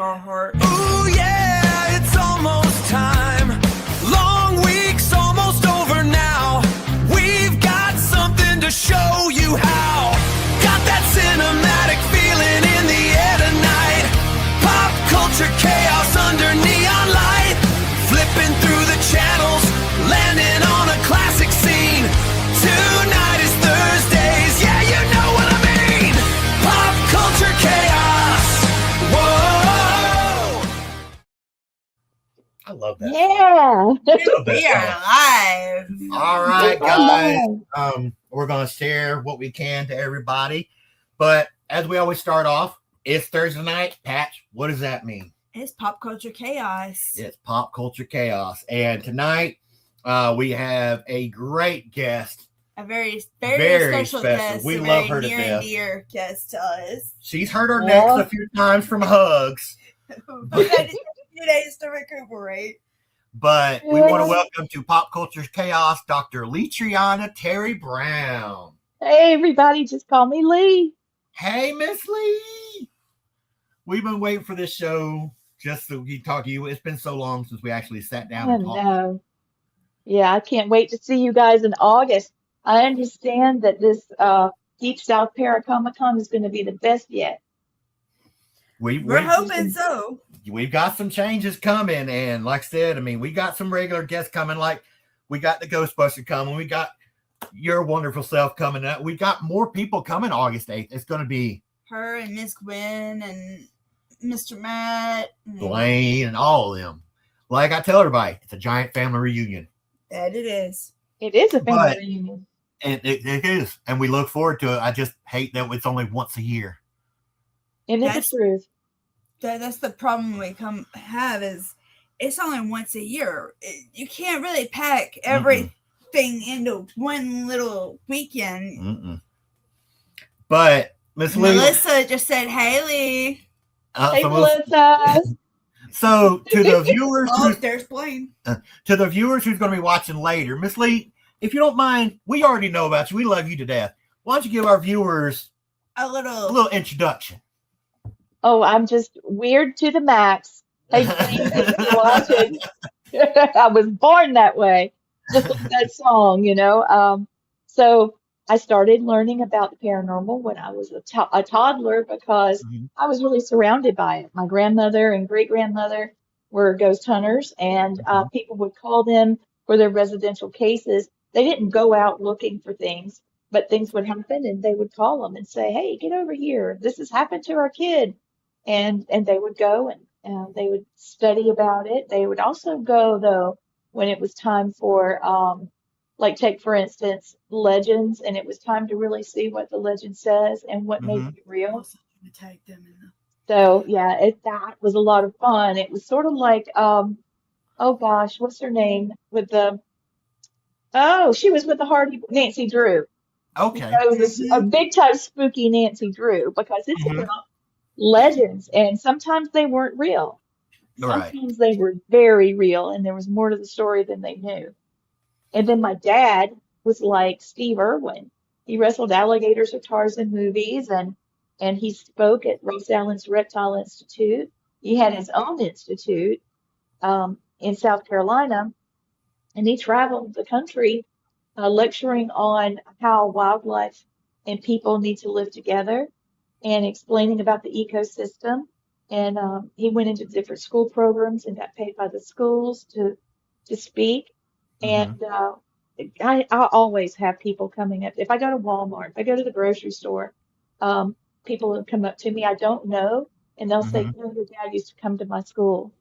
Carhartt. Ooh, yeah, it's almost time. Long week's almost over now. We've got something to show you how. Got that cinematic feeling in the air tonight. Pop culture chaos under neon light. Flipping through the channels, landing on a classic scene. Tonight is Thursdays, yeah, you know what I mean. Pop culture chaos. Whoa. I love that. Yeah. We are live. All right, guys. We're going to share what we can to everybody. But as we always start off, it's Thursday night. Patch, what does that mean? It's pop culture chaos. It's pop culture chaos. And tonight we have a great guest. A very special guest. We a love very her to near death. and dear guest to us. She's hurt her necks a few times from hugs. We had 2 days to recuperate. But we want to welcome to Pop Culture Chaos Dr. Leitreanna Brown. Hey, everybody, just call me Lee. Hey, Miss Lee. We've been waiting for this show just so we can talk to you. It's been so long since we actually sat down and talked. No. Yeah, I can't wait to see you guys in August. I understand that this Deep South Paracomic-Con is going to be the best yet. We're hoping so. We've got some changes coming, and like I said, I mean, we got some regular guests coming, like we got the Ghostbuster coming, we got your wonderful self coming up, we got more people coming August 8th. It's going to be Her and Miss Gwen and Mr. Matt. Blaine and all of them. Like I tell everybody, it's a giant family reunion. That it is. It is a family reunion. And it is, and we look forward to it. I just hate that it's only once a year. And it's the truth. That's the problem we have is it's only once a year. You can't really pack everything into one little weekend. But Miss Lee, Melissa just said, "Hey, Lee." Hey, Melissa. So to the viewers, there's Blaine. To the viewers who's going to be watching later, Miss Lee, if you don't mind, we already know about you. We love you to death. Why don't you give our viewers a little introduction? Oh, I'm just weird to the max. Hey, Blaine, watching. I was born that way, just like that song, you know. So I started learning about the paranormal when I was a toddler because I was really surrounded by it. My grandmother and great-grandmother were ghost hunters, and people would call them for their residential cases. They didn't go out looking for things, but things would happen, and they would call them and say, "Hey, get over here. This has happened to our kid." And they would go and they would study about it. They would also go, though, when it was time for like take, for instance, legends, and it was time to really see what the legend says and what made it real. So, yeah, that was a lot of fun. It was sort of like, oh gosh, what's her name? She was with the Hardy, Nancy Drew. Okay. So it was a big time spooky Nancy Drew because it's about legends, and sometimes they weren't real. Sometimes they were very real, and there was more to the story than they knew. And then my dad was like Steve Irwin. He wrestled alligators at Tarzan movies, and he spoke at Ross Allen's Reptile Institute. He had his own institute in South Carolina, and he traveled the country lecturing on how wildlife and people need to live together and explaining about the ecosystem. And he went into different school programs and got paid by the schools to speak. And I always have people coming up. If I go to Walmart, if I go to the grocery store, people will come up to me I don't know, and they'll say, "Oh, your dad used to come to my school."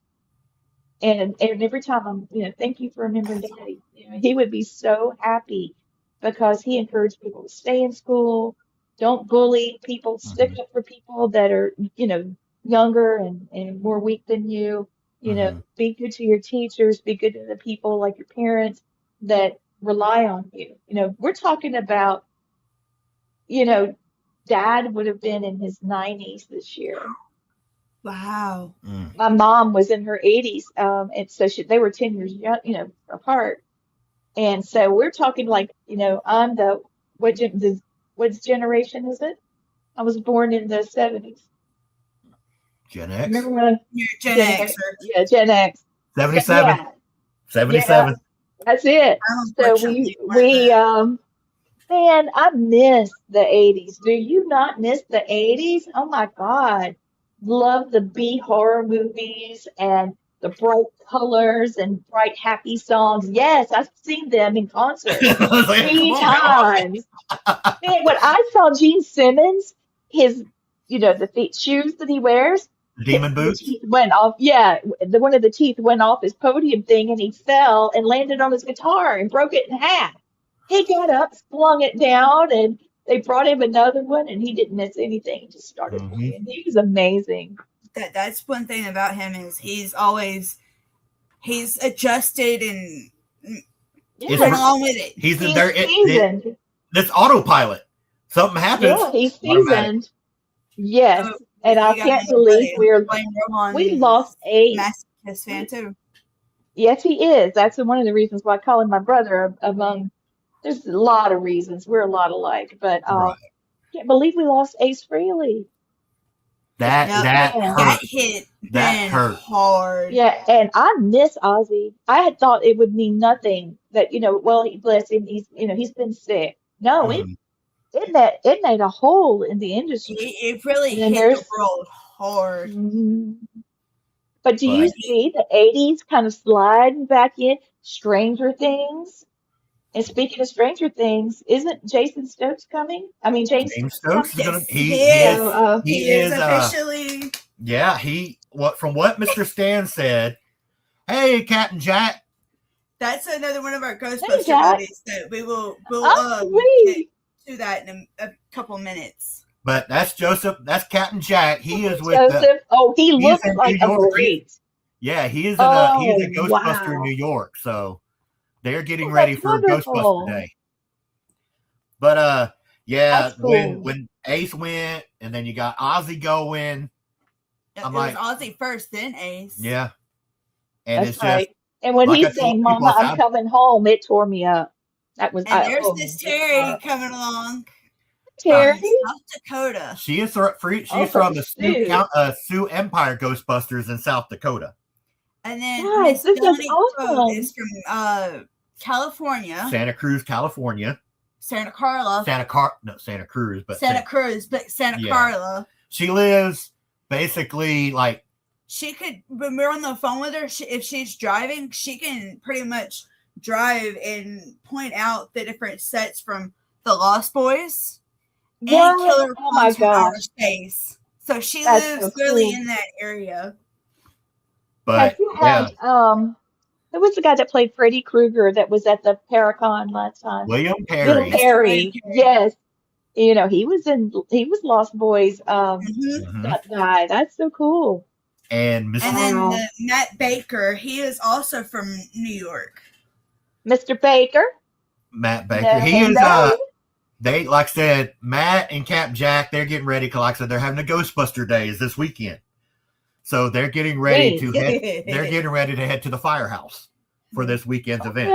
And every time I'm, thank you for remembering Daddy. He would be so happy because he encouraged people to stay in school, don't bully people, stick up for people that are, younger and more weak than you. Be good to your teachers, be good to the people like your parents that rely on you. We're talking about, Dad would have been in his 90s this year. Wow. My mom was in her 80s, and so they were 10 years young, apart. And so we're talking like, I'm what generation is it? I was born in the 70s. Gen X. Remember when You're Gen X. Yeah, Gen X. 77. Yeah, 77. that's it. So Unfortunately, man, I miss the 80s. Do you not miss the 80s? Oh my God. Love the B horror movies and the bright colors and bright happy songs. Yes, I've seen them in concert I was like, come 3 on, man. times. Man, when I saw Gene Simmons, his, the feet shoes that he wears, Demon the boots. teeth went off. Yeah, one of the teeth went off his podium thing, and he fell and landed on his guitar and broke it in half. He got up, flung it down, and they brought him another one, and he didn't miss anything. He just started playing. He was amazing. That's one thing about him is he's adjusted and went along with it. He's seasoned. This autopilot. Something happens. Yeah, he's seasoned. Automatic. Yes, and I can't believe we lost a Masochist fan too. Yes, he is. That's one of the reasons why I call him my brother. There's a lot of reasons. We're a lot alike, but Right. can't believe we lost Ace Frehley. That hurt. That hit That hurt hard. Yeah, and I miss Ozzy. I had thought it would mean nothing that, well, bless him, he's been sick. No, it made a hole in the industry. It really And hit the world hard. Mhm. But do you see the 80s kind of sliding back in? Stranger Things. And speaking of Stranger Things, isn't Jason Stokes coming? I mean, James Stokes is gonna. He is officially. Yeah, from what Mr. Stan said. Hey, Captain Jack. That's another one of our Ghostbuster movies that we'll get to that in a couple minutes. But that's Joseph. That's Captain Jack. He is with Joseph. He looks like a great. Yeah, he is he's a Ghostbuster in New York. So they're getting ready for Ghostbuster Day. But when Ace went, and then you got Ozzy going. It was Ozzy first, then Ace. Yeah, and that's right. And when he sang "Mama, I'm Coming Home," it tore me up. That was. And there's this Terry coming along. Terry, South Dakota. She is from the Sioux Empire Ghostbusters in South Dakota. And then Miss Melanie Crow is from California. Santa Cruz, California. Santa Carla. Santa Cruz, but Santa Carla. She lives basically like. She could, when we're on the phone with her, if she's driving, she can pretty much drive and point out the different sets from The Lost Boys and Killer Clowns from Outer Space. So she lives really in that area. But who was the guy that played Freddy Krueger that was at the Paracon last time? William Perry. Yes. He was Lost Boys. That guy. That's so cool. And then Matt Baker, he is also from New York. Mr. Baker. Matt Baker. He is they, like I said, Matt and Cap Jack, they're getting ready, because like I said, they're having a Ghostbuster Days this weekend. So they're getting ready to head to the firehouse for this weekend's event.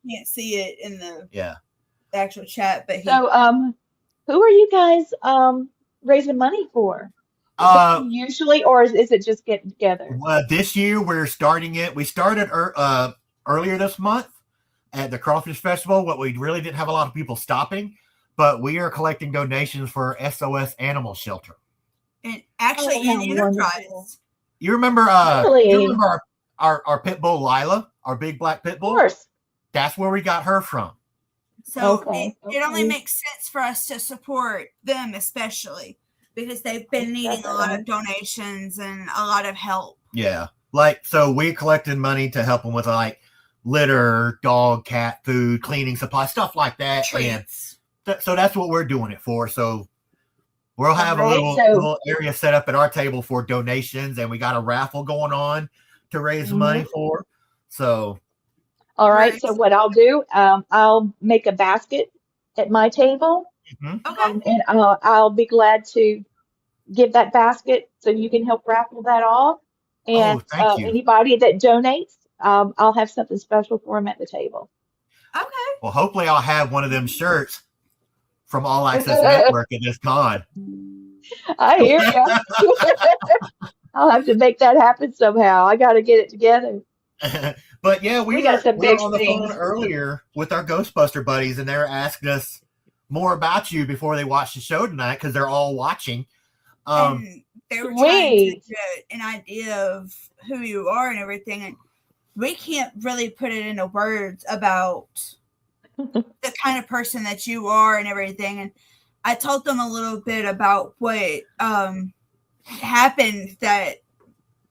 Can't see it in the actual chat, but who are you guys raising money for? Usually, or is it just getting together? This year we're starting it. We started earlier this month at the Crawfish Festival. What we really didn't have a lot of people stopping, but we are collecting donations for SOS Animal Shelter. And actually, in Enterprise. You remember? You remember our pit bull Lila, our big black pit bull? Of course. That's where we got her from. So it only makes sense for us to support them, especially because they've been needing a lot of donations and a lot of help. Yeah, so we're collecting money to help them with litter, dog, cat food, cleaning supplies, stuff like that. Treats. And so that's what we're doing it for. So we'll have a little area set up at our table for donations, and we got a raffle going on to raise money for. So. All right. So what I'll do, I'll make a basket at my table. Okay. And I'll be glad to give that basket so you can help raffle that off. And anybody that donates, I'll have something special for them at the table. Okay. Well, hopefully I'll have one of them shirts from All Access Network at this con. I hear you. I'll have to make that happen somehow. I got to get it together. But yeah, We got some we big were on the phone things. earlier with our Ghostbuster buddies, and they were asking us more about you before they watched the show tonight because they're all watching. And they were trying to Sweet. get an idea of who you are and everything, and we can't really put it into words about the kind of person that you are and everything. And I told them a little bit about what happened that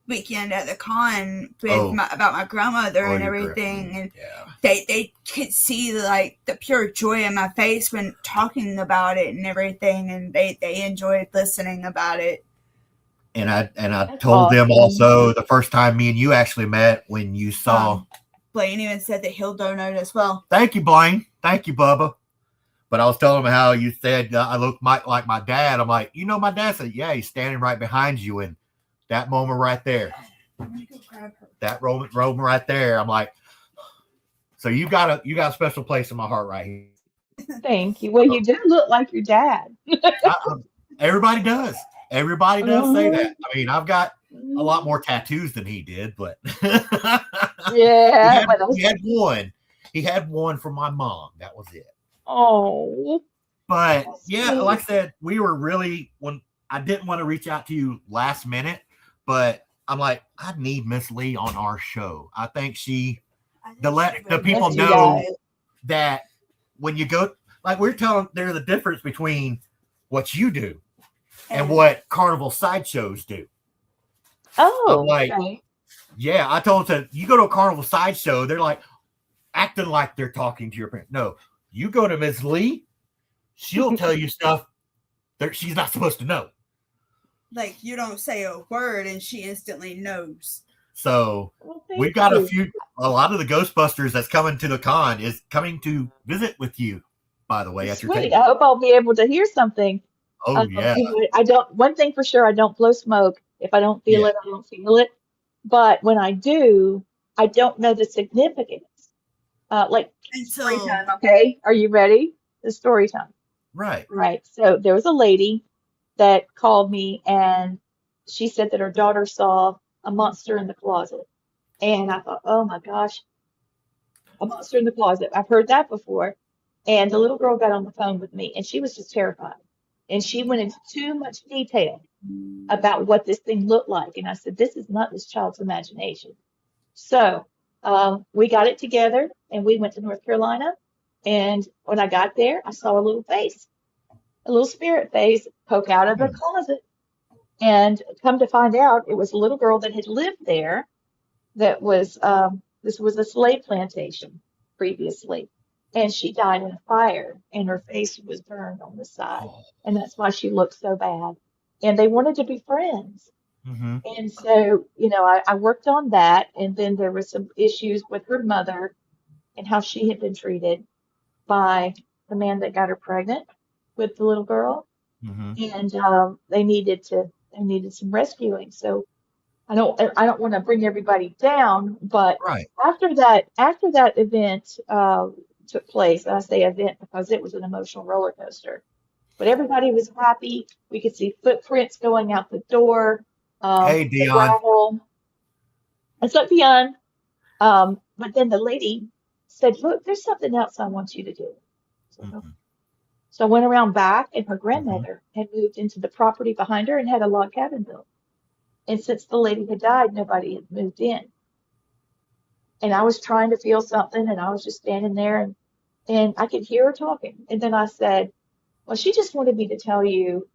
weekend at the con with about my grandmother and everything, and they could see like the pure joy in my face when talking about it and everything, and they enjoyed listening about it. And I told them also the first time me and you actually met when you saw Blaine even said that he'll donate as well. Thank you, Blaine. Thank you, Bubba. But I was telling him how you said I look like my dad. I'm like, you know, my dad said, yeah, he's standing right behind you. And that moment right there, that moment right there, I'm like, so you got a special place in my heart right here. Thank you. Well, you do look like your dad. Everybody does. Everybody does say that. I mean, I've got a lot more tattoos than he did, but yeah, he had one. He had one from my mom. That was it. Oh, but yeah, like I said, we were really when I didn't want to reach out to you last minute, but I'm like, I need Miss Lee on our show. I think the people know that when you go, like we're telling, there's a difference between what you do and what carnival sideshows do. Oh, like, okay. Yeah, I told them, you go to a carnival sideshow, they're like acting like they're talking to your parents. No, you go to Miss Lee, she'll tell you stuff that she's not supposed to know. Like you don't say a word and she instantly knows. So we've got a lot of the Ghostbusters that's coming to the con is coming to visit with you, by the way, at your table. I hope I'll be able to hear something. Oh, yeah. I don't, one thing for sure, I don't blow smoke. If I don't feel it, I don't feel it. But when I do, I don't know the significance. Like story time, okay? Are you ready? The story time. Right. Right. So there was a lady that called me and she said that her daughter saw a monster in the closet. And I thought, oh my gosh, a monster in the closet. I've heard that before. And the little girl got on the phone with me and she was just terrified. And she went into too much detail about what this thing looked like. And I said, this is not this child's imagination. So we got it together and we went to North Carolina. And when I got there, I saw a little face, a little spirit face poke out of the closet. And come to find out, it was a little girl that had lived there that was, this was a slave plantation previously. And she died in a fire and her face was burned on the side. And that's why she looked so bad. And they wanted to be friends. Mm-hmm. And so, you know, I worked on that. And then there were some issues with her mother and how she had been treated by the man that got her pregnant with the little girl. Mm-hmm. And they needed some rescuing. So I don't want to bring everybody down, but after that event took place, and I say event because it was an emotional roller coaster, but everybody was happy. We could see footprints going out the door. Hey, Dion. It's not Dion. But then the lady said, look, there's something else I want you to do. So I went around back and her grandmother had moved into the property behind her and had a log cabin built. And since the lady had died, nobody had moved in. And I was trying to feel something and I was just standing there and I could hear her talking. And then I said, well, she just wanted me to tell you,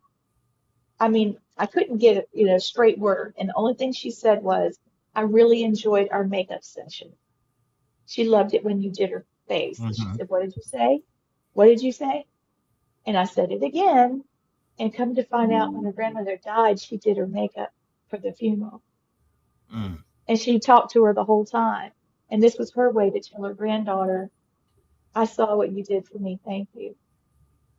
I mean, I couldn't get a straight word. And the only thing she said was, I really enjoyed our makeup session. She loved it when you did her face. Mm-hmm. She said, what did you say? What did you say? And I said it again. And come to find out when her grandmother died, she did her makeup for the funeral. And she talked to her the whole time. And this was her way to tell her granddaughter, I saw what you did for me. Thank you.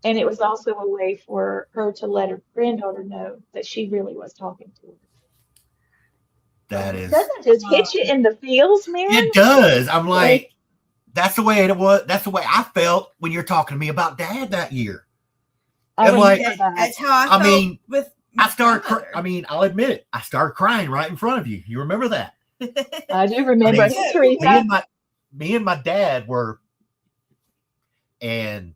And it was also a way for her to let her granddaughter know that she really was talking to her. Doesn't it just hit you in the feels, man? It does. I'm like, that's the way it was. That's the way I felt when you're talking to me about Dad that year. And that's how I felt with I'll admit it. I started crying right in front of you. You remember that? I do remember. Teresa. Me and my dad were, and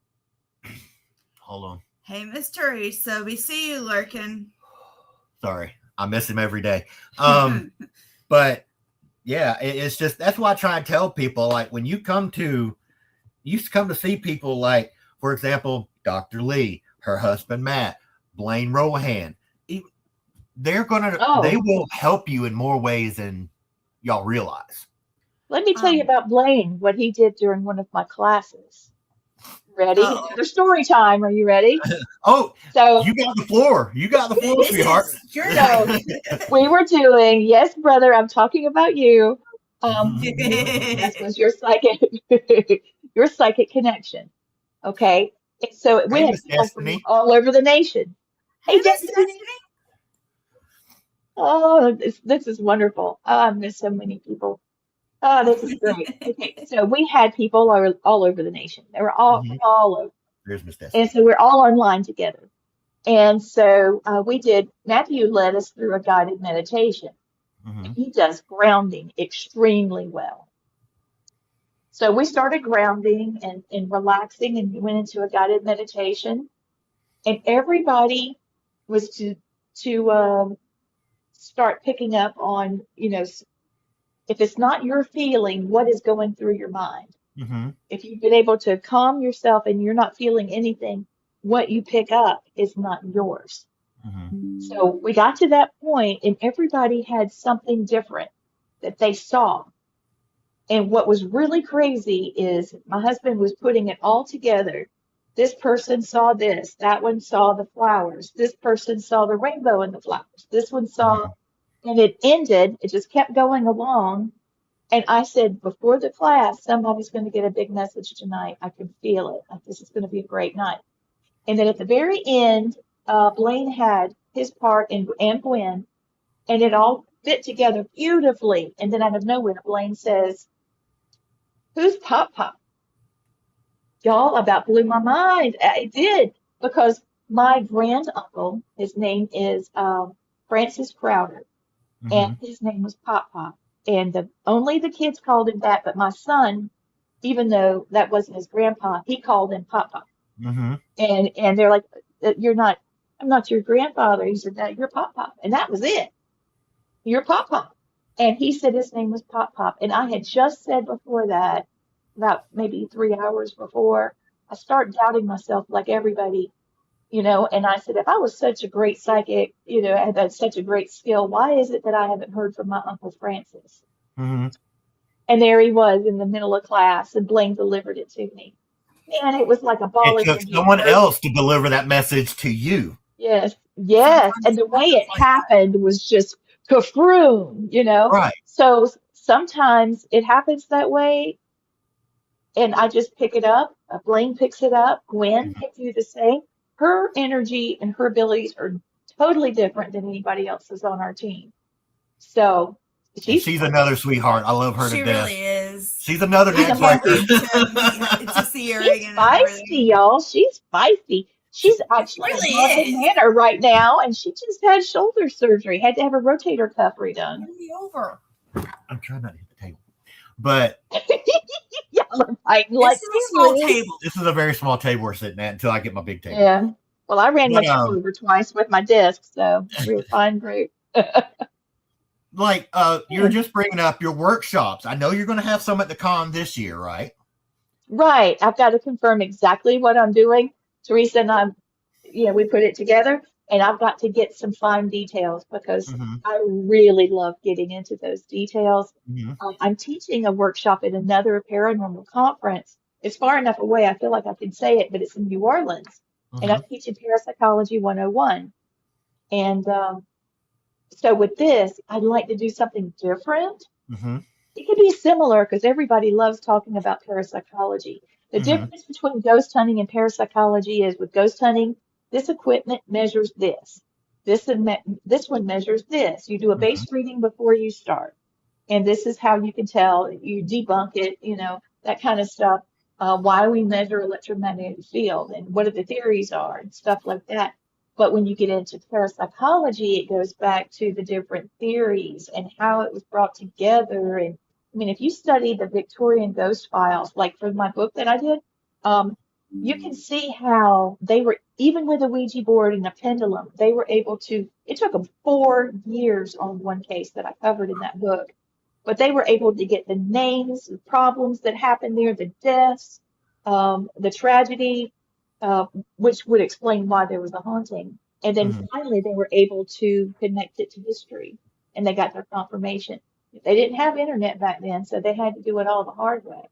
hold on. Hey, Miss Teresa, we see you lurking. Sorry, I miss him every day. But yeah, it's just, that's why I try and tell people, like, when you come to see people like, for example, Dr. Lee, her husband Matt, Blaine Rohan, they will help you in more ways than y'all realize. Let me tell you about Blaine, what he did during one of my classes. Ready? Another story time. Are you ready? So you got the floor. You got the floor, sweetheart. We were doing, yes, brother, I'm talking about you. This was your psychic connection. Okay. And so we had people from all over the nation. Hey, Destiny. Oh, this is wonderful. Oh, I miss so many people. Oh, this is great. Okay, so we had people all over the nation. They were all over. There's Miss Destiny. And so we're all online together. And so Matthew led us through a guided meditation. And he does grounding extremely well. So we started grounding and relaxing, and we went into a guided meditation. And everybody was to start picking up on, if it's not your feeling, what is going through your mind? If you've been able to calm yourself and you're not feeling anything, what you pick up is not yours. So we got to that point, and everybody had something different that they saw. And what was really crazy is my husband was putting it all together. This person saw this, that one saw the flowers, this person saw the rainbow in the flowers, this one saw, and it ended, it just kept going along. And I said, before the class, somebody's going to get a big message tonight. I can feel it. Like, this is going to be a great night. And then at the very end, Blaine had his part and Gwen, and it all fit together beautifully. And then out of nowhere, Blaine says, "Who's Pop Pop?" Y'all, about blew my mind. It did, because my grand uncle, his name is Francis Crowder, and his name was Pop Pop. And only the kids called him that, but my son, even though that wasn't his grandpa, he called him Pop Pop. And they're like, I'm not your grandfather. He said, "No, you're Pop Pop." And that was it. You're Pop Pop. And he said his name was Pop Pop. And I had just said before that, about maybe 3 hours before, I start doubting myself like everybody, and I said, if I was such a great psychic, I had such a great skill, why is it that I haven't heard from my Uncle Francis? And there he was in the middle of class, and Blaine delivered it to me. Man, it was like a ball. It took someone else to deliver that message to you. Yes. And the way it happened was just kafroom, Right. So sometimes it happens that way, and I just pick it up. Blaine picks it up. Gwen can do the same. Her energy and her abilities are totally different than anybody else's on our team. So she's another sweetheart. I love her to death. She really is. She's another dance like this. To see her She's feisty, y'all. She's feisty. She's actually in Manor right now, and she just had shoulder surgery. Had to have a rotator cuff redone. Over. I'm trying not to hit the table, but this is a small table. This is a very small table we're sitting at until I get my big table. Yeah. Well, I ran my table over twice with my desk, so we're fine, great. You're just bringing up your workshops. I know you're going to have some at the con this year, right? Right. I've got to confirm exactly what I'm doing. Teresa and I, we put it together, and I've got to get some fine details, because I really love getting into those details. I'm teaching a workshop at another paranormal conference. It's far enough away, I feel like I can say it, but it's in New Orleans. And I'm teaching Parapsychology 101. And so with this, I'd like to do something different. It could be similar, because everybody loves talking about parapsychology. The difference between ghost hunting and parapsychology is, with ghost hunting, this equipment measures this. This one measures this. You do a base reading before you start. And this is how you can tell. You debunk it, that kind of stuff. Why we measure electromagnetic field, and what the theories are, and stuff like that. But when you get into parapsychology, it goes back to the different theories and how it was brought together. And I mean, if you study the Victorian ghost files, like for my book that I did, you can see how they were, even with a Ouija board and a pendulum, they were able to, it took them 4 years on one case that I covered in that book, but they were able to get the names, the problems that happened there, the deaths, the tragedy, which would explain why there was a haunting. And then finally, they were able to connect it to history, and they got their confirmation. They didn't have internet back then, so they had to do it all the hard way.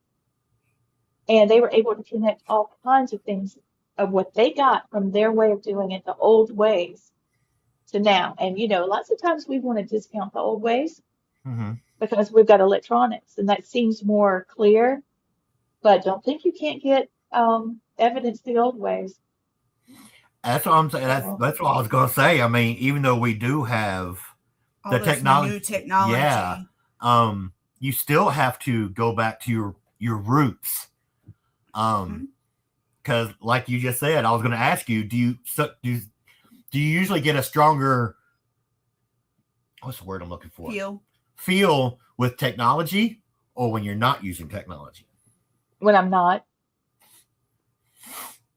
And they were able to connect all kinds of things of what they got from their way of doing it, the old ways, to now. And, you know, lots of times we want to discount the old ways because we've got electronics, and that seems more clear. But don't think you can't get evidence the old ways. That's what I'm saying. That's what I was going to say. I mean, even though we do have All the this new technology, yeah, you still have to go back to your roots. Because like you just said, I was going to ask you, do you usually get a stronger, what's the word I'm looking for? Feel with technology, or when you're not using technology? When I'm not.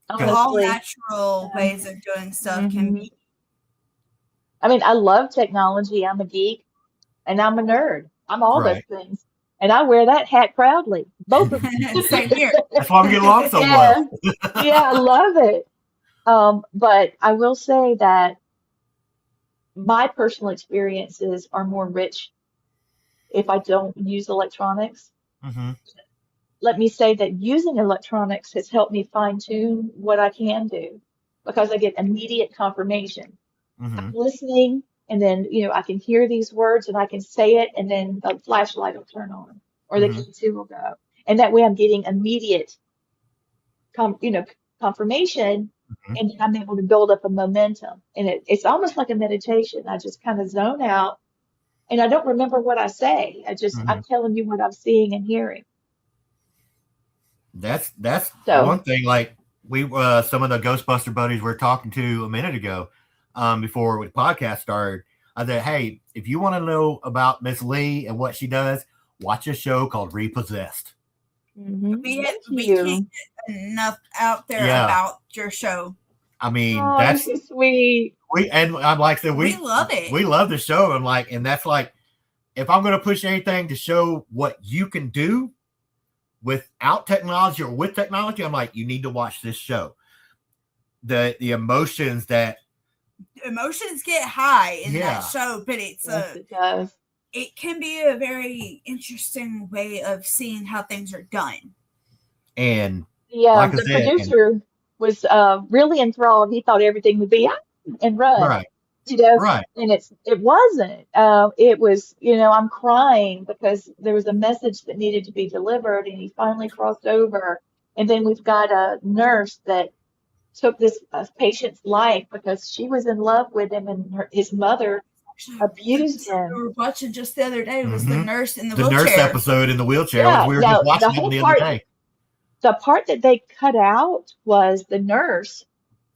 all natural ways of doing stuff can be. I mean, I love technology. I'm a geek and I'm a nerd. I'm all those things. And I wear that hat proudly. Both of them. Same here. That's why we get along so well. Yeah, I love it. But I will say that my personal experiences are more rich if I don't use electronics. Let me say that using electronics has helped me fine-tune what I can do because I get immediate confirmation. I'm listening, and then, you know, I can hear these words and I can say it, and then the flashlight will turn on or the K2 will go. And that way I'm getting immediate, confirmation, and then I'm able to build up a momentum. And it's almost like a meditation. I just kind of zone out, and I don't remember what I say. I'm telling you what I'm seeing and hearing. That's one thing. Like we, some of the Ghostbuster buddies we're talking to a minute ago, before the podcast started, I said, hey, if you want to know about Miss Lee and what she does, watch a show called Repossessed. We can't get enough out there about your show. I mean, that's so sweet. I'm like, so we love it. We love the show. I'm like, and that's like, if I'm going to push anything to show what you can do without technology or with technology, I'm like, you need to watch this show. The emotions get high in that show, but it does. It can be a very interesting way of seeing how things are done. And like the producer was really enthralled. He thought everything would be and run. Right. And it wasn't. It was, I'm crying because there was a message that needed to be delivered, and he finally crossed over. And then we've got a nurse that took this patient's life because she was in love with him, and his mother abused him. We were watching just the other day was the nurse in the wheelchair. The nurse episode in the wheelchair. Yeah, we were just watching it the other day. The part that they cut out was the nurse.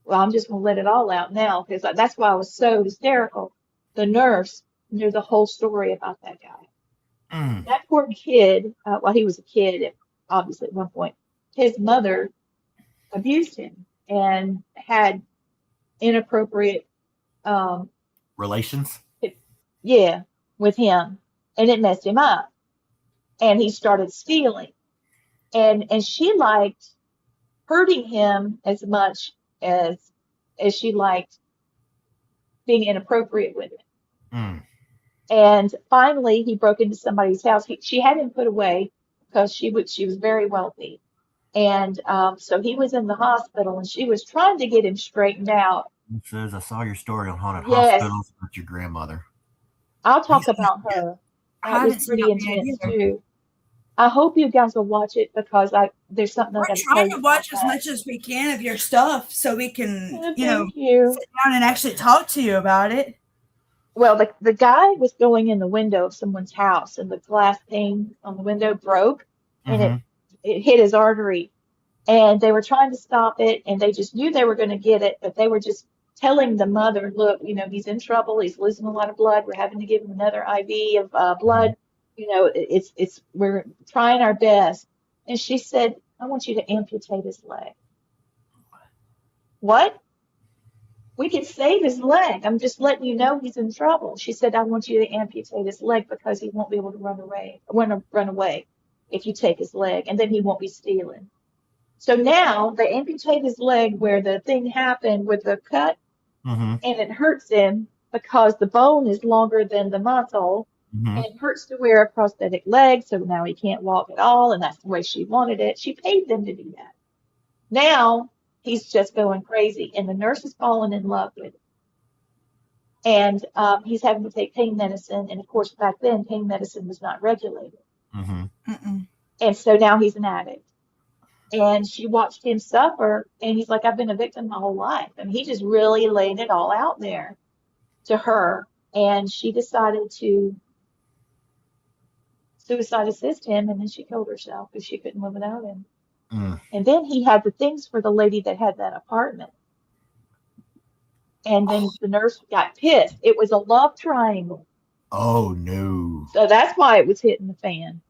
Well, I'm just going to let it all out now because that's why I was so hysterical. The nurse knew the whole story about that guy. That poor kid, he was a kid, obviously at one point, his mother abused him and had inappropriate relations. With him, and it messed him up. And he started stealing. And she liked hurting him as much as she liked being inappropriate with him. And finally, he broke into somebody's house. She had him put away because she was very wealthy. And so he was in the hospital, and she was trying to get him straightened out. It says, I saw your story on haunted hospitals with your grandmother. I'll talk about her. That was pretty intense too. I hope you guys will watch it because there's something we're trying to watch as much as we can of your stuff so we can, sit down and actually talk to you about it. Well, the guy was going in the window of someone's house, and the glass pane on the window broke, and it hit his artery. And they were trying to stop it, and they just knew they were going to get it, but they were just telling the mother, look, he's in trouble. He's losing a lot of blood. We're having to give him another IV of blood. We're trying our best. And she said, I want you to amputate his leg. What? We could save his leg. I'm just letting you know he's in trouble. She said, I want you to amputate his leg because he won't be able to run away if you take his leg, and then he won't be stealing. So now they amputate his leg where the thing happened with the cut, and it hurts him because the bone is longer than the muscle, and it hurts to wear a prosthetic leg, so now he can't walk at all, and that's the way she wanted it. She paid them to do that. Now he's just going crazy, and the nurse is falling in love with him. And he's having to take pain medicine, and of course back then pain medicine was not regulated. And so now he's an addict. And she watched him suffer, and he's like, I've been a victim my whole life. And he just really laid it all out there to her. And she decided to suicide assist him, and then she killed herself because she couldn't live without him. And then he had the things for the lady that had that apartment. And then the nurse got pissed. It was a love triangle. Oh, no. So that's why it was hitting the fan.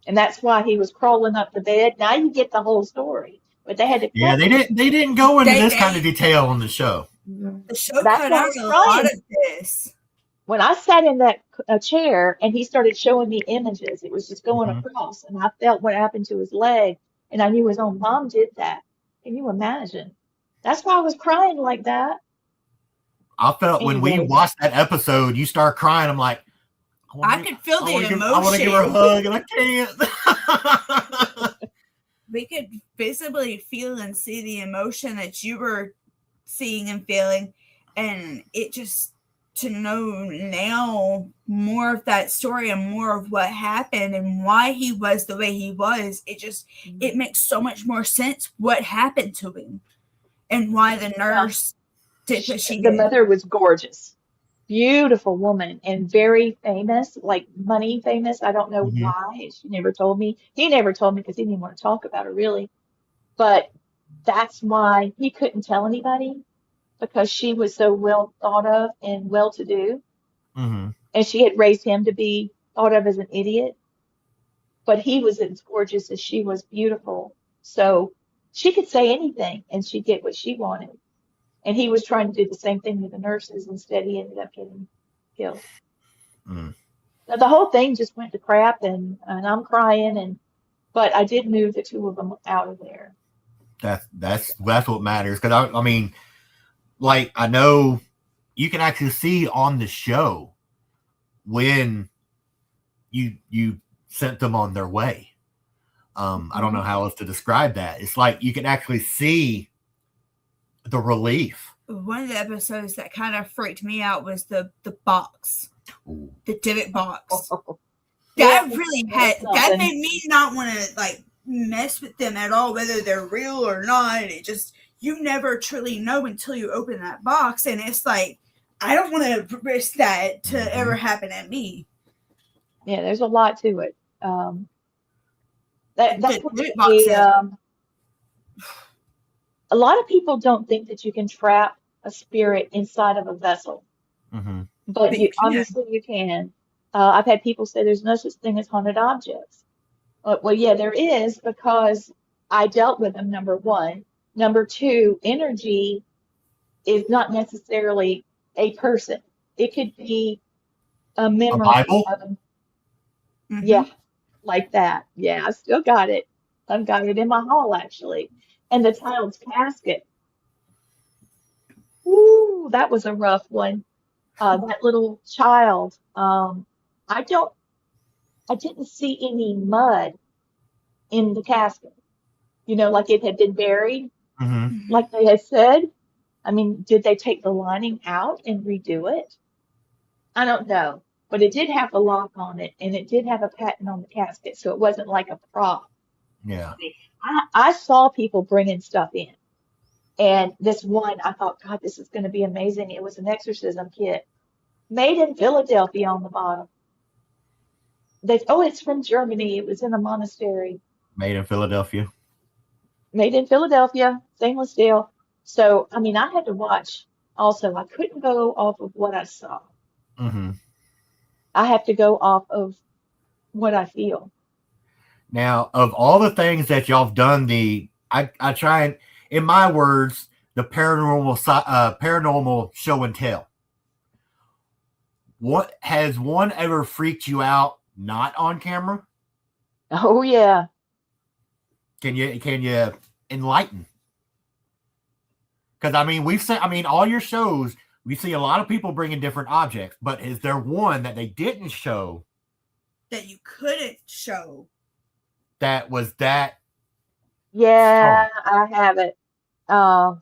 And that's why he was crawling up the bed. Now you get the whole story. But they had to. Yeah, they didn't go into this kind of detail on the show. The show cut out a lot of this. When I sat in that chair and he started showing me images, it was just going across, and I felt what happened to his leg, and I knew his own mom did that. Can you imagine? That's why I was crying like that. I felt when we watched that episode, you start crying. I'm like, I could feel the emotion. I want to give her a hug, and I can't. We could visibly feel and see the emotion that you were seeing and feeling, and it just to know now more of that story and more of what happened and why he was the way he was. It makes so much more sense what happened to him and why the nurse did what she did. The mother was gorgeous. Beautiful woman and very famous, like money famous. I don't know why. She never told me. He never told me because he didn't want to talk about her really. But that's why he couldn't tell anybody, because she was so well thought of and well to do. And she had raised him to be thought of as an idiot. But he was as gorgeous as she was beautiful. So she could say anything and she'd get what she wanted. And he was trying to do the same thing with the nurses. Instead, he ended up getting killed. Now, the whole thing just went to crap, and I'm crying. But I did move the two of them out of there. That's what matters. Because I mean, like, I know you can actually see on the show when you sent them on their way. I don't know how else to describe that. It's like you can actually see the relief. One of the episodes that kind of freaked me out was the box. Ooh. The divot box. That really that made me not want to like mess with them at all, whether they're real or not. It just, you never truly know until you open that box, and it's like, I don't want to risk that to ever happen at me. Yeah, there's a lot to it. A lot of people don't think that you can trap a spirit inside of a vessel, but obviously you can. I've had people say there's no such thing as haunted objects. Well, yeah, there is, because I dealt with them, number one. Number two, energy is not necessarily a person. It could be a memory. A Bible? Yeah, like that. Yeah, I still got it. I've got it in my hall, actually. And the child's casket. Ooh, that was a rough one. That little child. I didn't see any mud in the casket. Like it had been buried, like they had said. I mean, did they take the lining out and redo it? I don't know. But it did have a lock on it, and it did have a patent on the casket, so it wasn't like a prop. Yeah. I saw people bringing stuff in. And this one, I thought, God, this is going to be amazing. It was an exorcism kit. Made in Philadelphia on the bottom. It's from Germany. It was in a monastery. Made in Philadelphia. Made in Philadelphia, stainless steel. So, I mean, I had to watch also, I couldn't go off of what I saw. Mm-hmm. I have to go off of what I feel. Now, of all the things that y'all have done, I try and, in my words, the paranormal show and tell. What has one ever freaked you out not on camera? Oh yeah. Can you enlighten? Because I mean, all your shows, we see a lot of people bringing different objects, but is there one that they didn't show that you couldn't show? That was that. Yeah, I have it. All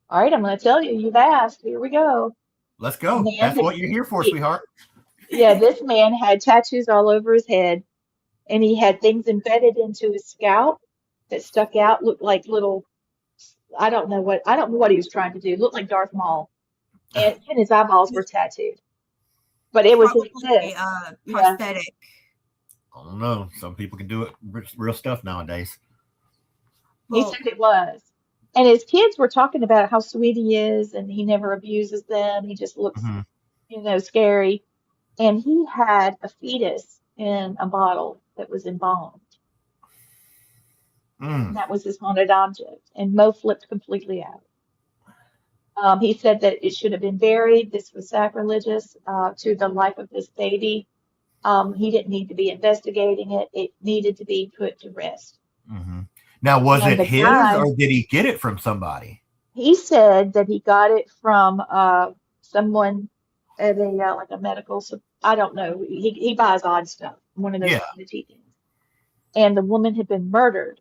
right, I'm going to tell you. You've asked. Here we go. Let's go. That's what you're here for, sweetheart. Yeah, this man had tattoos all over his head, and he had things embedded into his scalp that stuck out, looked like little. I don't know what he was trying to do. Looked like Darth Maul, and even his eyeballs were tattooed. But it was like this. Prosthetic. I don't know. Some people can do it real stuff nowadays. He said it was. And his kids were talking about how sweet he is and he never abuses them. He just looks, scary. And he had a fetus in a bottle that was embalmed. And that was his haunted object. And Mo flipped completely out. He said that it should have been buried. This was sacrilegious to the life of this baby. He didn't need to be investigating it. It needed to be put to rest. Mm-hmm. Now, was it his or did he get it from somebody? He said that he got it from someone at a medical. I don't know. He buys odd stuff. One of those things. And the woman had been murdered,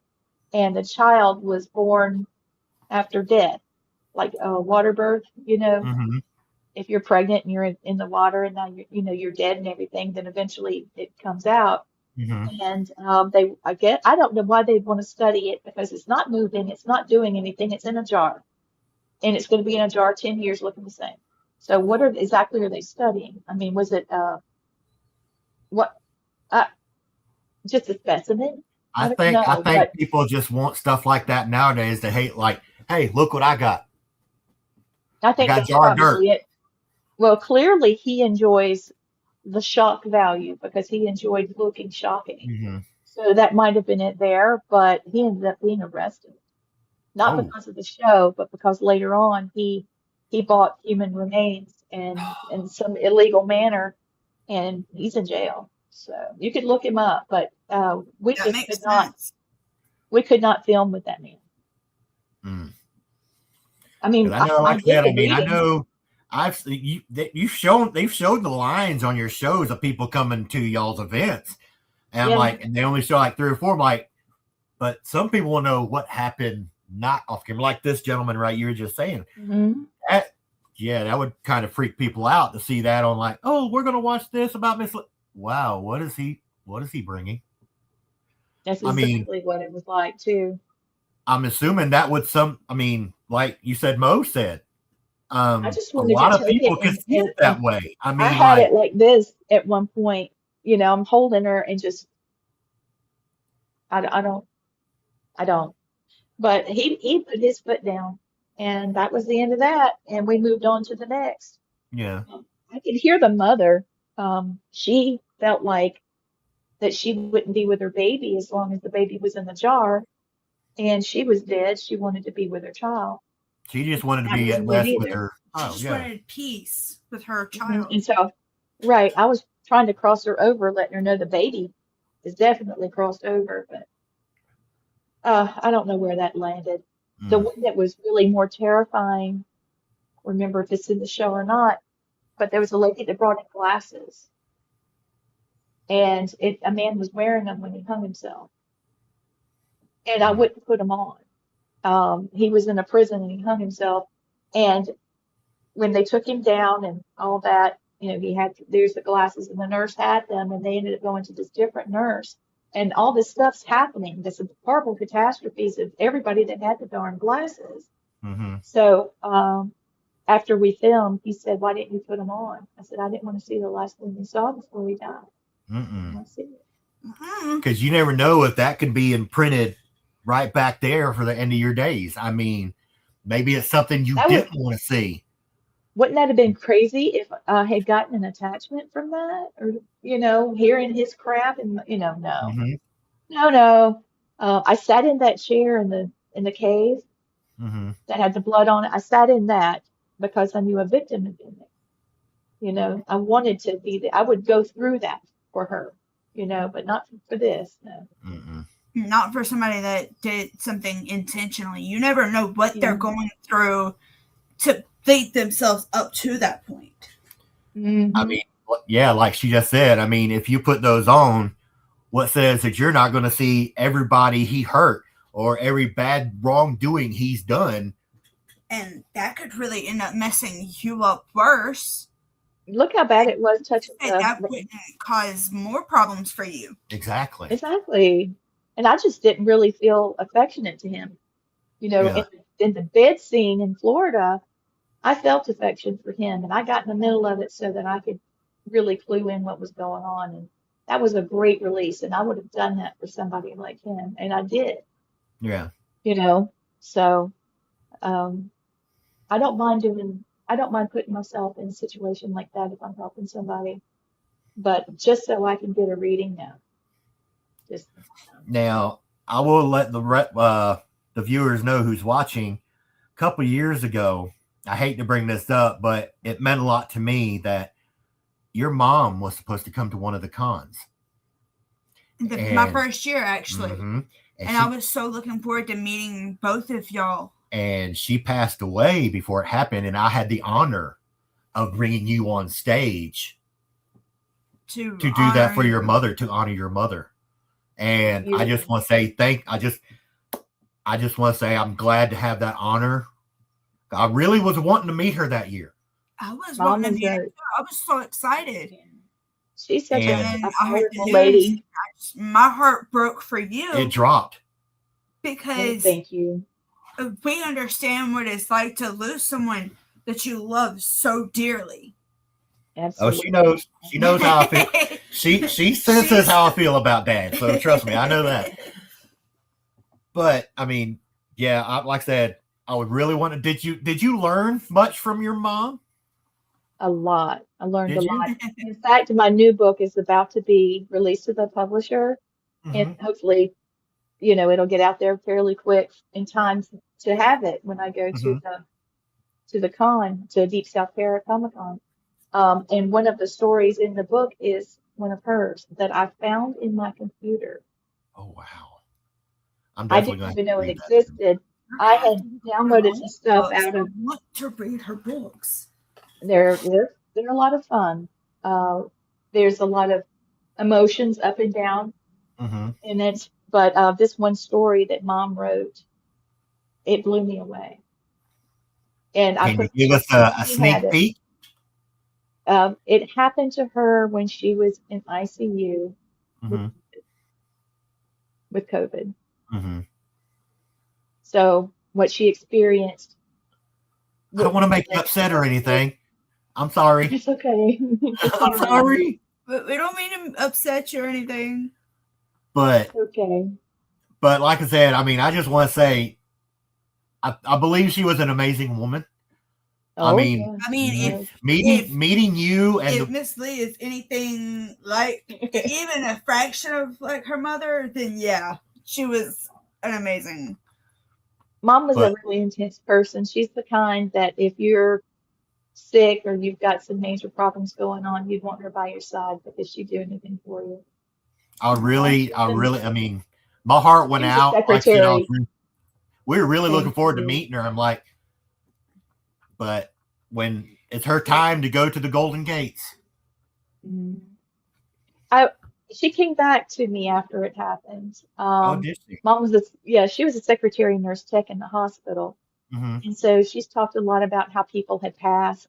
and the child was born after death, like a water birth. If you're pregnant and you're in the water and now you're dead and everything, then eventually it comes out. And I don't know why they want to study it, because it's not moving, it's not doing anything, it's in a jar, and it's going to be in a jar 10 years looking the same. So what exactly are they studying? I mean, was it just a specimen? I think people just want stuff like that nowadays. They hate, like, hey, look what I got. I think that's probably it. Well, clearly he enjoys the shock value because he enjoyed looking shocking. So that might have been it there, but he ended up being arrested. Not because of the show, but because later on he bought human remains and in some illegal manner, and he's in jail. So you could look him up, but we could not film with that man. I mean, they've showed the lines on your shows of people coming to y'all's events, and and they only show like 3 or 4. But some people will know what happened not off camera, like this gentleman right you were just saying. That would kind of freak people out to see that on, like, oh, we're gonna watch this about Miss. Wow, what is he bringing? That's exactly what it was like too. I'm assuming that would like you said, Mo said. I just a lot of people can see it that way. I mean, I had it like this at one point. I'm holding her and just, I don't. But he put his foot down, and that was the end of that. And we moved on to the next. Yeah. I could hear the mother. She felt like that she wouldn't be with her baby as long as the baby was in the jar, and she was dead. She wanted to be with her child. She just wanted to be at rest with her. She just wanted peace with her child. And so, right, I was trying to cross her over, letting her know the baby is definitely crossed over, but I don't know where that landed. The one that was really more terrifying, remember if it's in the show or not, but there was a lady that brought in glasses, and a man was wearing them when he hung himself, and I wouldn't put them on. He was in a prison and he hung himself. And when they took him down and all that, there's the glasses, and the nurse had them, and they ended up going to this different nurse. And all this stuff's happening. This horrible catastrophes of everybody that had the darn glasses. So after we filmed, he said, "Why didn't you put them on?" I said, "I didn't want to see the last thing he saw before he died." Because you never know if that could be imprinted right back there for the end of your days. I mean, Maybe it's something you That would didn't want to see. wouldn't that have been crazy if I had gotten an attachment from that, or hearing his crap and no, Mm-hmm. no, no. I sat in that chair in the cave Mm-hmm. that had the blood on it. I sat in that because I knew a victim had been there. I wanted to be there. I would go through that for her, but not for this. No. Mm-mm. Not for somebody that did something intentionally. You never know what they're Yeah. going through to lead themselves up to that point. I mean, yeah, like she just said, I mean, if you put those on, what says that you're not going to see everybody he hurt or every bad wrongdoing he's done? And that could really end up messing you up worse. Look how bad it was touching That wouldn't cause more problems for you. Exactly. Exactly. And I just didn't really feel affectionate to him. Yeah. In the bed scene in Florida, I felt affection for him, and I got in the middle of it so that I could really clue in what was going on. And that was a great release. And I would have done that for somebody like him. And I did, Yeah. So I don't mind putting myself in a situation like that if I'm helping somebody, but just so I can get a reading now. Just Now, I will let the viewers know who's watching. A couple years ago, I hate to bring this up, but it meant a lot to me that your mom was supposed to come to one of the cons. My first year, actually. Mm-hmm. And I was so looking forward to meeting both of y'all. And she passed away before it happened, and I had the honor of bringing you on stage to do that for your mother, to honor your mother. And I just want to say I just want to say I'm glad to have that honor. I really was wanting to meet her that year. I was wanting to meet her. I was so excited. She's such a powerful lady. My heart broke for you. It dropped. Because thank you. We understand what it's like to lose someone that you love so dearly. Absolutely. Oh, she knows how I feel. She senses how I feel about Dad. So trust me, I know that. But I mean, yeah, like I said, I would really want to. Did you learn much from your mom? A lot. I learned a lot. In fact, my new book is about to be released to the publisher, and hopefully, it'll get out there fairly quick in time to have it when I go to the con, to Deep South Para Comic Con. And one of the stories in the book is one of hers that I found in my computer. Oh wow! I didn't even know it existed. I had downloaded some stuff out of. I want to read her books. They're a lot of fun. There's a lot of emotions up and down in it. But this one story that Mom wrote, it blew me away. And Can you give us a sneak peek? It happened to her when she was in ICU with COVID. So what she experienced. I don't want to make you upset or anything. I'm sorry. It's okay. I'm sorry. But we don't mean to upset you or anything. But okay. But like I said, I mean, I just want to say, I believe she was an amazing woman. Oh, I mean, if meeting you and if Miss Lee is anything like even a fraction of like her mother, then yeah, she was an amazing. Mom was a really intense person. She's the kind that if you're sick or you've got some major problems going on, you'd want her by your side because she'd do anything for you. I mean, my heart went out. Like, we were really looking forward to meeting her. I'm like, but when it's her time to go to the Golden Gates. She came back to me after it happened. Did she? Mom was she was a secretary nurse tech in the hospital. And so she's talked a lot about how people had passed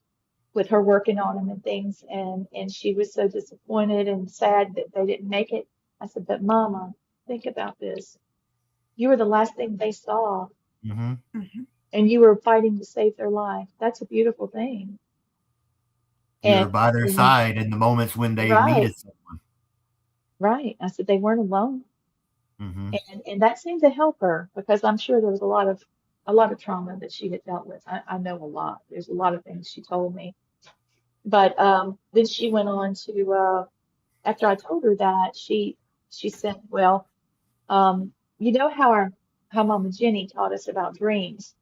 with her working on them and things. And she was so disappointed and sad that they didn't make it. I said, but Mama, think about this. You were the last thing they saw. And you were fighting to save their life. That's a beautiful thing. You were by their side in the moments when they needed someone. Right. I said they weren't alone. And that seemed to help her because I'm sure there was a lot of a lot of trauma that she had dealt with. I know a lot. There's a lot of things she told me. But then she went on to, after I told her that, she said, well, you know how Mama Jenny taught us about dreams.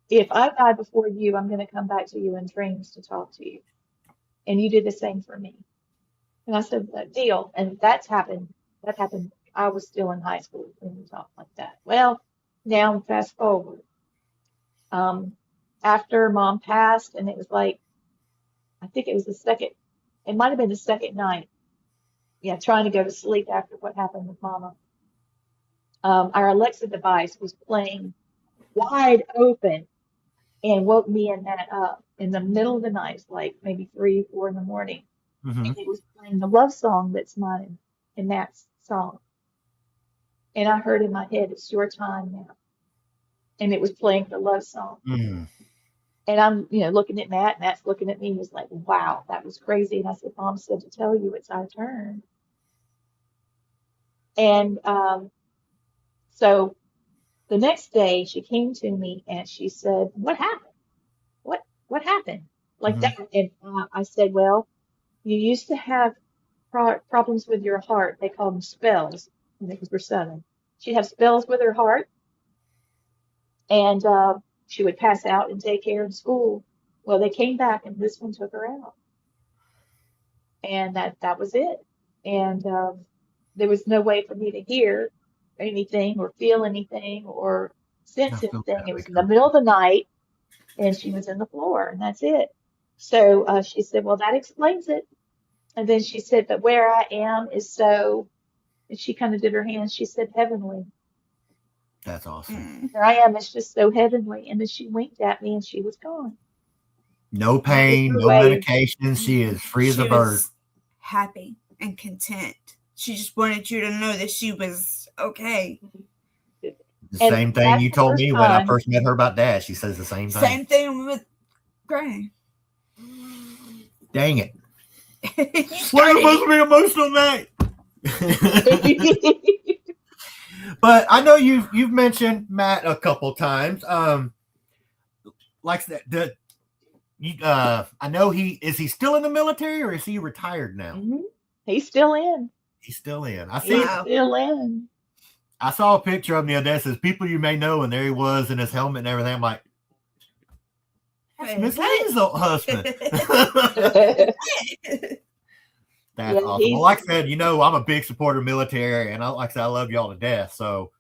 If I die before you, I'm going to come back to you in dreams to talk to you. And you did the same for me. And I said, that deal. And that's happened. That happened. I was still in high school when we talked like that. Well, now fast forward. After Mom passed, and it was like, I think it was it might have been the second night. Yeah, trying to go to sleep after what happened with Mama. Our Alexa device was playing wide open and woke me and Nat up in the middle of the night, like maybe 3, 4 in the morning. Mm-hmm. And it was playing the love song that's mine and Nat's song. And I heard in my head, it's your time now. And it was playing the love song. Mm. And I'm, looking at Nat, Nat's looking at me, and was like, wow, that was crazy. And I said, Mom said to tell you it's our turn. And so the next day she came to me and she said, what happened? What happened? Like that. And I said, well, you used to have problems with your heart. They call them spells because we're Southern. She'd have spells with her heart. And she would pass out in daycare and school. Well, they came back and this one took her out. And that was it. And there was no way for me to hear anything or feel anything or sense anything. It was in the middle of the night and she was in the floor and that's it. So she said, well, that explains it. And then she said, but where I am is so, and she kind of did her hands, she said, heavenly. That's awesome. Where I am is just so heavenly. And then she winked at me and she was gone. No pain, no medication. She is free as a bird. Happy and content. She just wanted you to know that she was okay. The same thing you told me when I first met her about Dad. She says the same thing. Same thing with Gray. Dang it. Well, it must be an emotional night. But I know you've mentioned Matt a couple times. Like that. I know is he still in the military or is he retired now? Mm-hmm. He's still in. He's still in. Still in. I saw a picture of him the other day. It says people you may know, and there he was in his helmet and everything. I'm like, that's Miss Lane's husband. That's awesome. Well, like I said, I'm a big supporter of military, and like I said, I love y'all to death. So,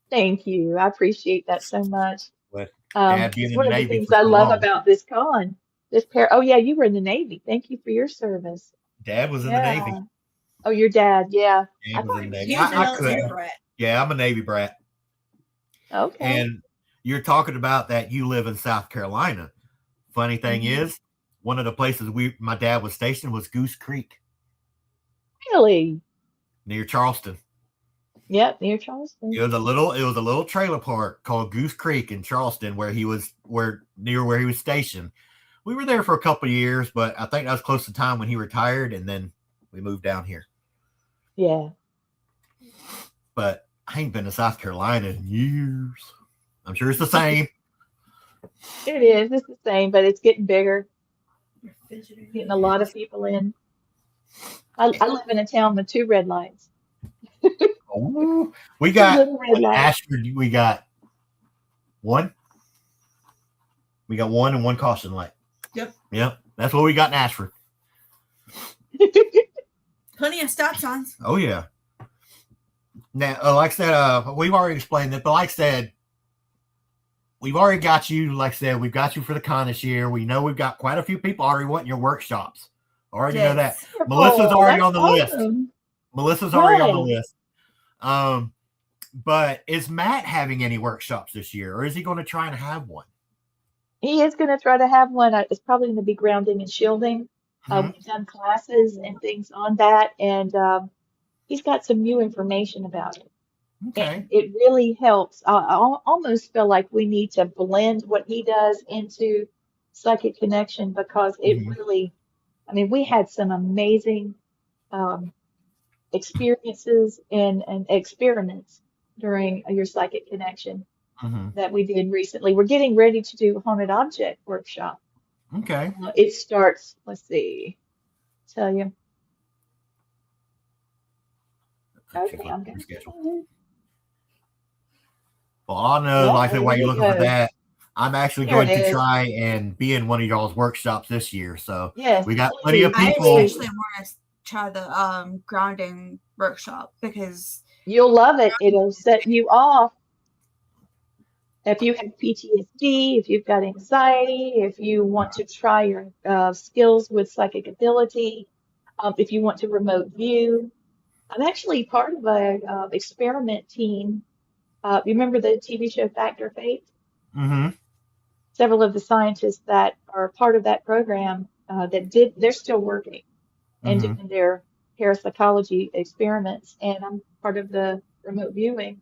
thank you. I appreciate that so much. It's one of the things I love about this con. Oh yeah, you were in the Navy. Thank you for your service. Dad was in the Navy. Oh, your dad, yeah. Dad was in the Navy. I couldn't. Yeah, I'm a Navy brat. Okay. And you're talking about that you live in South Carolina. Funny thing is, one of the places my dad was stationed was Goose Creek. Really? Near Charleston. Yep, near Charleston. It was a little trailer park called Goose Creek in Charleston where he was stationed. We were there for a couple of years, but I think that was close to the time when he retired, and then we moved down here. Yeah. But I ain't been to South Carolina in years. I'm sure it's the same. It is. It's the same, but it's getting bigger. Getting a lot of people in. I live in a town with 2 red lights. Oh, we got Ashford. We got one. We got one and one caution light. Yep. That's what we got in Ashford. Plenty of stop signs. Oh yeah. Now, like I said, we've already explained it, but like I said, we've already got you. Like I said, we've got you for the con this year. We know we've got quite a few people already wanting your workshops. Already know that. Melissa's already on the list. Melissa's already on the list. But is Matt having any workshops this year, or is he going to try and have one? He is going to try to have one. It's probably going to be grounding and shielding. We've done classes and things on that, and he's got some new information about it. Okay. And it really helps. I almost feel like we need to blend what he does into Psychic Connection because it really, we had some amazing experiences and experiments during your Psychic Connection. that we did recently. We're getting ready to do a haunted object workshop. Okay. It starts, let's see, tell you. Okay, I'm going to. Well, I know, Yeah, like, while there you're you looking for go. that, I'm actually There going it to is. try and be in one of y'all's workshops this year. So Yes, we got plenty of I people. especially want to try the grounding workshop because you'll love it. It'll set you off. If you have PTSD, if you've got anxiety, if you want to try your skills with psychic ability, if you want to remote view. I'm actually part of a experiment team. You remember the TV show Factor Fate? Mm-hmm. Several of the scientists that are part of that program they're still working and doing their parapsychology experiments, and I'm part of the remote viewing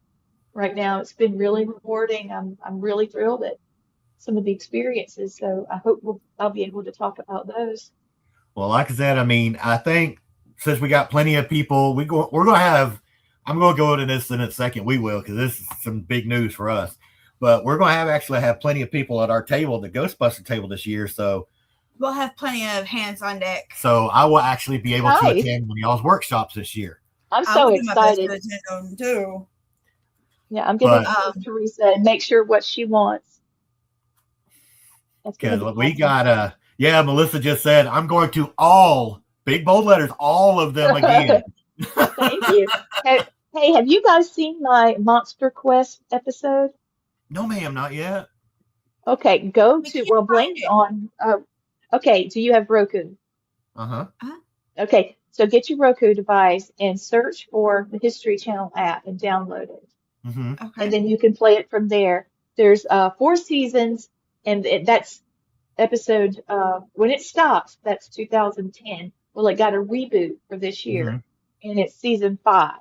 right now. It's been really rewarding. I'm really thrilled at some of the experiences, so I hope I'll be able to talk about those. Well, like I said, I mean, I think since we got plenty of people, we're going to have. I'm going to go into this in a second. We will, because this is some big news for us. But we're going to actually have plenty of people at our table, the Ghostbuster table this year. So we'll have plenty of hands on deck. So I will actually be able to attend one of y'all's workshops this year. I'm so excited. Too. Yeah, I'm going to Teresa and make sure what she wants. Because we got Melissa just said, I'm going to all, big bold letters, all of them again. Thank you. Hey, have you guys seen my Monster Quest episode? No, ma'am, not yet. Okay, go to, Blaine's on. Okay, do you have Roku? Uh-huh. Okay, so get your Roku device and search for the History Channel app and download it. Mm-hmm. Okay. And then you can play it from there. There's 4 seasons, and that's episode, when it stops, that's 2010. Well, it got a reboot for this year, and it's season 5.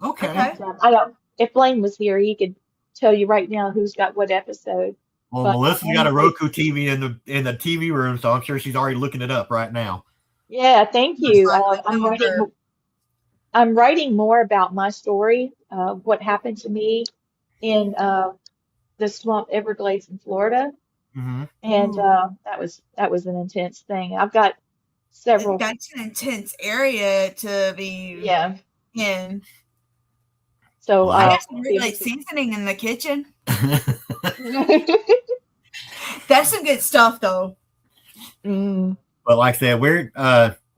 Okay. And, if Blaine was here, he could tell you right now who's got what episode. Well, Melissa's got a Roku TV in the TV room, so I'm sure she's already looking it up right now. Yeah, thank you. I'm writing more about my story, what happened to me in the swamp Everglades in Florida, and that was an intense thing. I've got several. That's an intense area to be in. So I got some really seasoning in the kitchen. That's some good stuff, though. But like I said, we're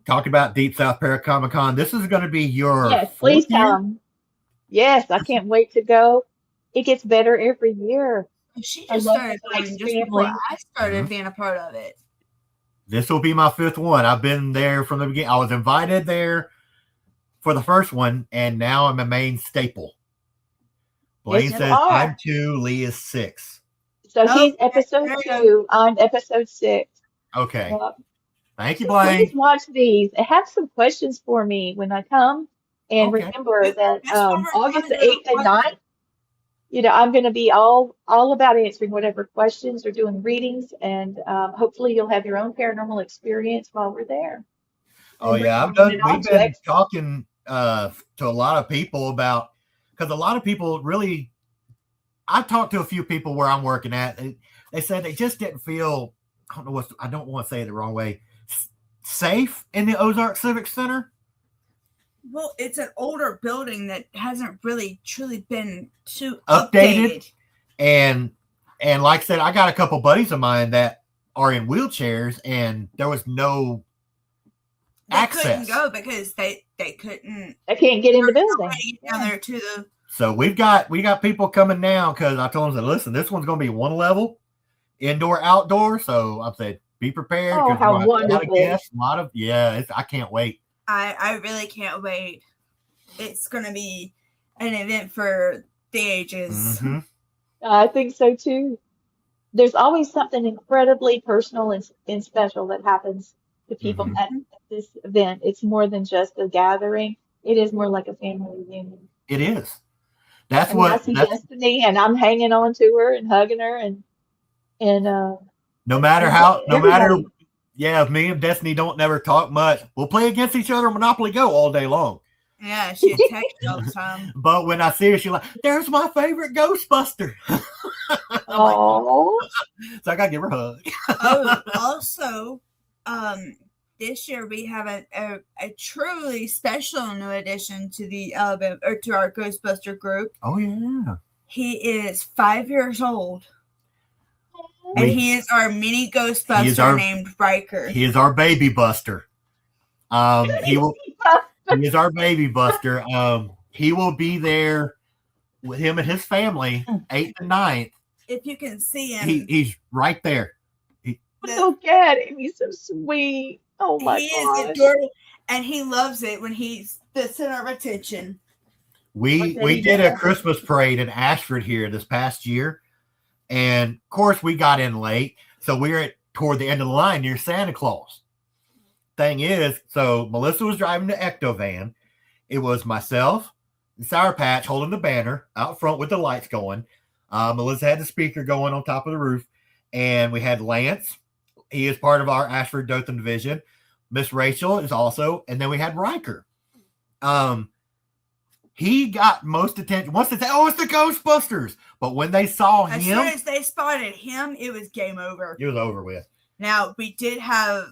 talking about Deep South Paracomic-Con. This is going to be your please come. Yes, I can't wait to go. It gets better every year. She just started going just before I started being a part of it. This will be my 5th one. I've been there from the beginning. I was invited there for the first one, and now I'm a main staple. Blaine says I'm 2, Lee is 6. So he's episode 2. I'm episode 6. Okay. Thank you, Blaine. Please watch these and have some questions for me when I come. And remember that August the 8th and 9th, I'm going to be all about answering whatever questions or doing readings. And hopefully you'll have your own paranormal experience while we're there. Oh, yeah. We've been talking to a lot of people about, because a lot of people really, I talked to a few people where I'm working at. They said they just didn't feel, I don't want to say it the wrong way, safe in the Ozark Civic Center. Well, it's an older building that hasn't really truly been too updated. And like I said, I got a couple buddies of mine that are in wheelchairs, and there was no access. They couldn't go because they couldn't. They can't get in the building. Down there to the. So we got people coming now, because I told them, listen, this one's going to be one level, indoor, outdoor. So I said, be prepared. Oh, how wonderful! A lot of guests, I can't wait. I really can't wait. It's going to be an event for the ages. Mm-hmm. I think so too. There's always something incredibly personal and special that happens to people at this event. It's more than just a gathering. It is more like a family reunion. It is. That's Destiny, and I'm hanging on to her and hugging her, and no matter if me and Destiny don't never talk much, we'll play against each other Monopoly Go all day long. Yeah, she attacks all the time. But when I see her, she's like, there's my favorite Ghostbuster. Oh, So I gotta give her a hug. Oh, also, this year we have a truly special new addition to the to our Ghostbuster group. Oh yeah. He is 5 years old, and he is our mini Ghostbuster named Riker. He is our baby buster. He is our baby buster. He will be there with him and his family, 8th and 9th. If you can see him, He's right there. look at him. He's so sweet. Oh my he gosh. is adorable, and he loves it when he's the center of attention. We did a Christmas parade in Ashford here this past year, and of course we got in late, so we were toward the end of the line near Santa Claus. Thing is, so Melissa was driving the Ecto van. It was myself and Sour Patch holding the banner out front with the lights going. Melissa had the speaker going on top of the roof, and we had Lance. He is part of our Ashford Dothan division. Miss Rachel is also, and then we had Riker. He got most attention. Once they said, "Oh, it's the Ghostbusters," but when they saw him, as soon as they spotted him, it was game over. It was over with. Now we did have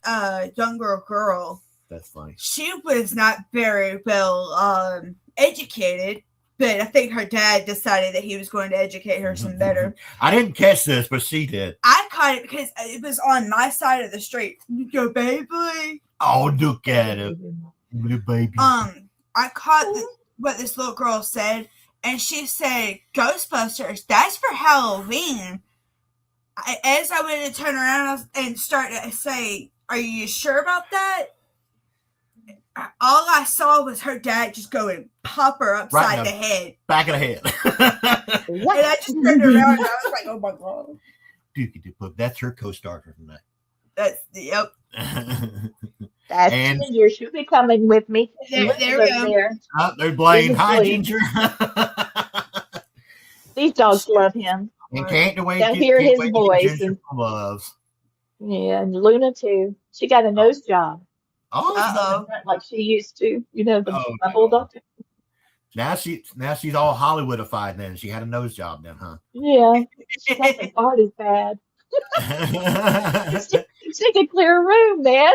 a younger girl. That's funny. She was not very well educated, but I think her dad decided that he was going to educate her some better. I didn't catch this, but she did. I caught it because it was on my side of the street. Go, baby. Oh, look at it, little baby. I caught what this little girl said, and she said, "Ghostbusters, that's for Halloween." As I went to turn around and start to say, "Are you sure about that?" All I saw was her dad just go and pop her upside the head. Back of the head. And I just turned around and I was like, "Oh my God." That's her co-star for tonight. Yep. That's Ginger. She'll be coming with me. There we go. There's Blaine. Hi, Ginger. These dogs love him. And can't wait to hear his voice. And loves. Yeah, and Luna too. She got a nose job. Oh, like she used to. You know, my bulldog. Now she's all Hollywoodified. Then she had a nose job. Then, huh? Yeah. She thought the art is bad. She can clear a room, man.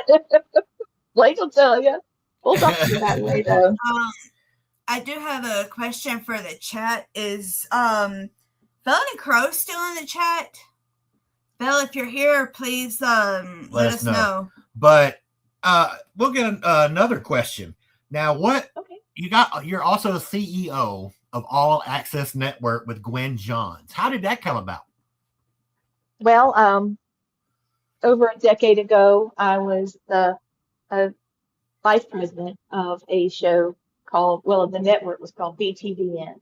Blake will tell you. We'll talk to you that later. I do have a question for the chat. Is Felony Crow still in the chat? Belle, if you're here, please let us know. But we'll get another question. Now, what you got? You're also the CEO of All Access Network with Gwen Johns. How did that come about? Well, over a decade ago, I was the vice president of a show called, the network was called BTVN.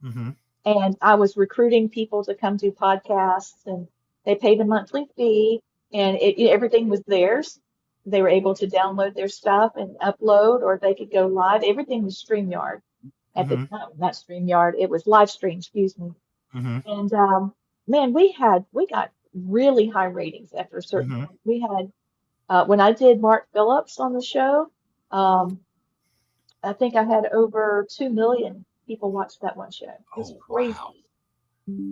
Mm-hmm. And I was recruiting people to come do podcasts, and they paid a monthly fee, and everything was theirs. They were able to download their stuff and upload, or they could go live. Everything was StreamYard at the time, not StreamYard. It was Livestream, excuse me. Mm-hmm. And man, we got really high ratings after a certain point. We had when I did Mark Phillips on the show, I think I had over 2 million people watch that one show. It was crazy. Wow.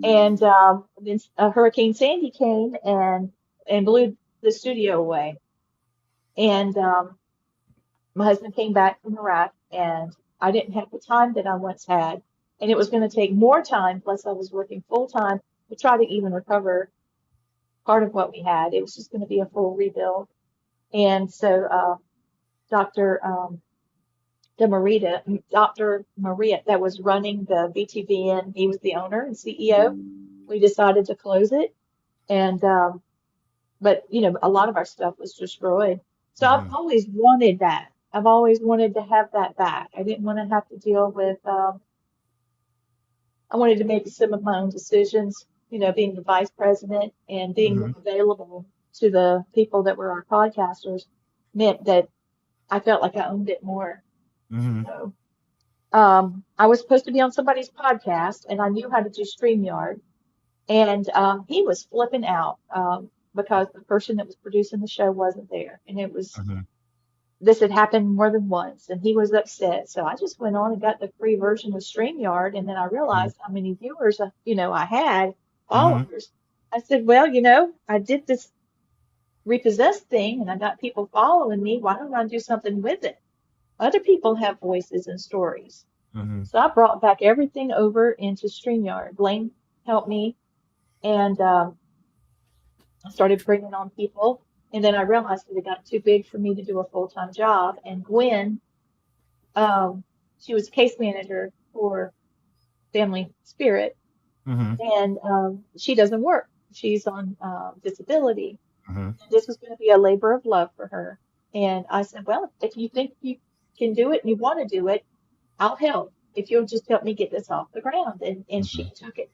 And then Hurricane Sandy came and blew the studio away. And my husband came back from Iraq, and I didn't have the time that I once had. And it was going to take more time, plus I was working full time to try to even recover part of what we had. It was just going to be a full rebuild. And so Dr. Maria, that was running the BTVN, he was the owner and CEO. We decided to close it. And, but, a lot of our stuff was destroyed. So I've always wanted that. I've always wanted to have that back. I didn't want to have to deal with, I wanted to make some of my own decisions, being the vice president and being available to the people that were our podcasters meant that I felt like I owned it more. So, I was supposed to be on somebody's podcast, and I knew how to do StreamYard, and he was flipping out because the person that was producing the show wasn't there, and it was this had happened more than once, and he was upset. So I just went on and got the free version of StreamYard, and then I realized how many viewers, I had, Mm-hmm. followers. I said, well, I did this repossessed thing, and I got people following me. Why don't I do something with it? Other people have voices and stories. Mm-hmm. So I brought back everything over into StreamYard. Blaine helped me, and I started bringing on people. And then I realized that it got too big for me to do a full-time job. And Gwen, she was case manager for Family Spirit, Mm-hmm. and she doesn't work. She's on disability. Mm-hmm. This was going to be a labor of love for her. And I said, well, if you think you can do it and you want to do it, I'll help. If you'll just help me get this off the ground. And she took it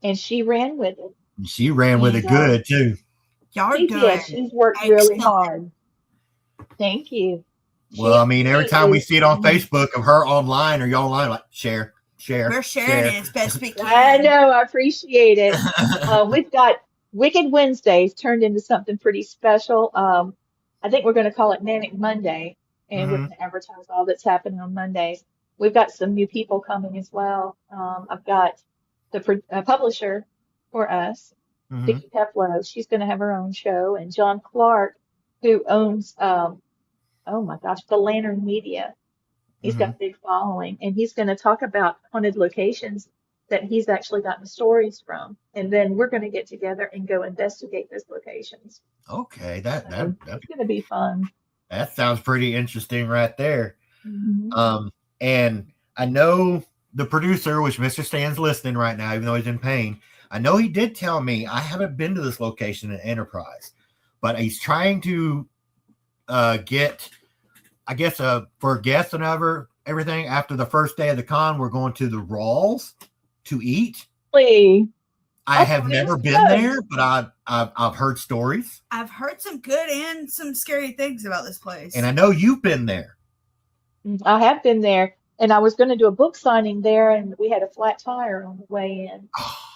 and she ran with it. She ran with it good too. Y'all are She doing did. She's worked really excellent. hard. Thank you. Well, I mean, every time we is- see it on Facebook of her online or you online, like share. We're sharing it as best we can. I know. I appreciate it. We've got Wicked Wednesdays turned into something pretty special. I think we're going to call it Manic Monday, and we're going to advertise all that's happening on Mondays. We've got some new people coming as well. I've got the publisher for us, Mhm. Vicki Peplow. She's going to have her own show, and John Clark, who owns, oh my gosh, the Lantern Media. He's got a big following, and he's going to talk about haunted locations that he's actually gotten stories from. And then we're going to get together and go investigate those locations. Okay, It's going to be fun. that sounds pretty interesting right there. Mhm. And I know the producer, which Mr. Stan's listening right now, even though he's in pain. I know he did tell me I haven't been to this location in Enterprise, but he's trying to get, I guess, for guests and everything. After the first day of the con, we're going to the Rawls to eat. Really? I have never been there, but I've heard stories, I've heard some good and some scary things about this place. and I know you've been there. I have been there, and I was going to do a book signing there, and we had a flat tire on the way in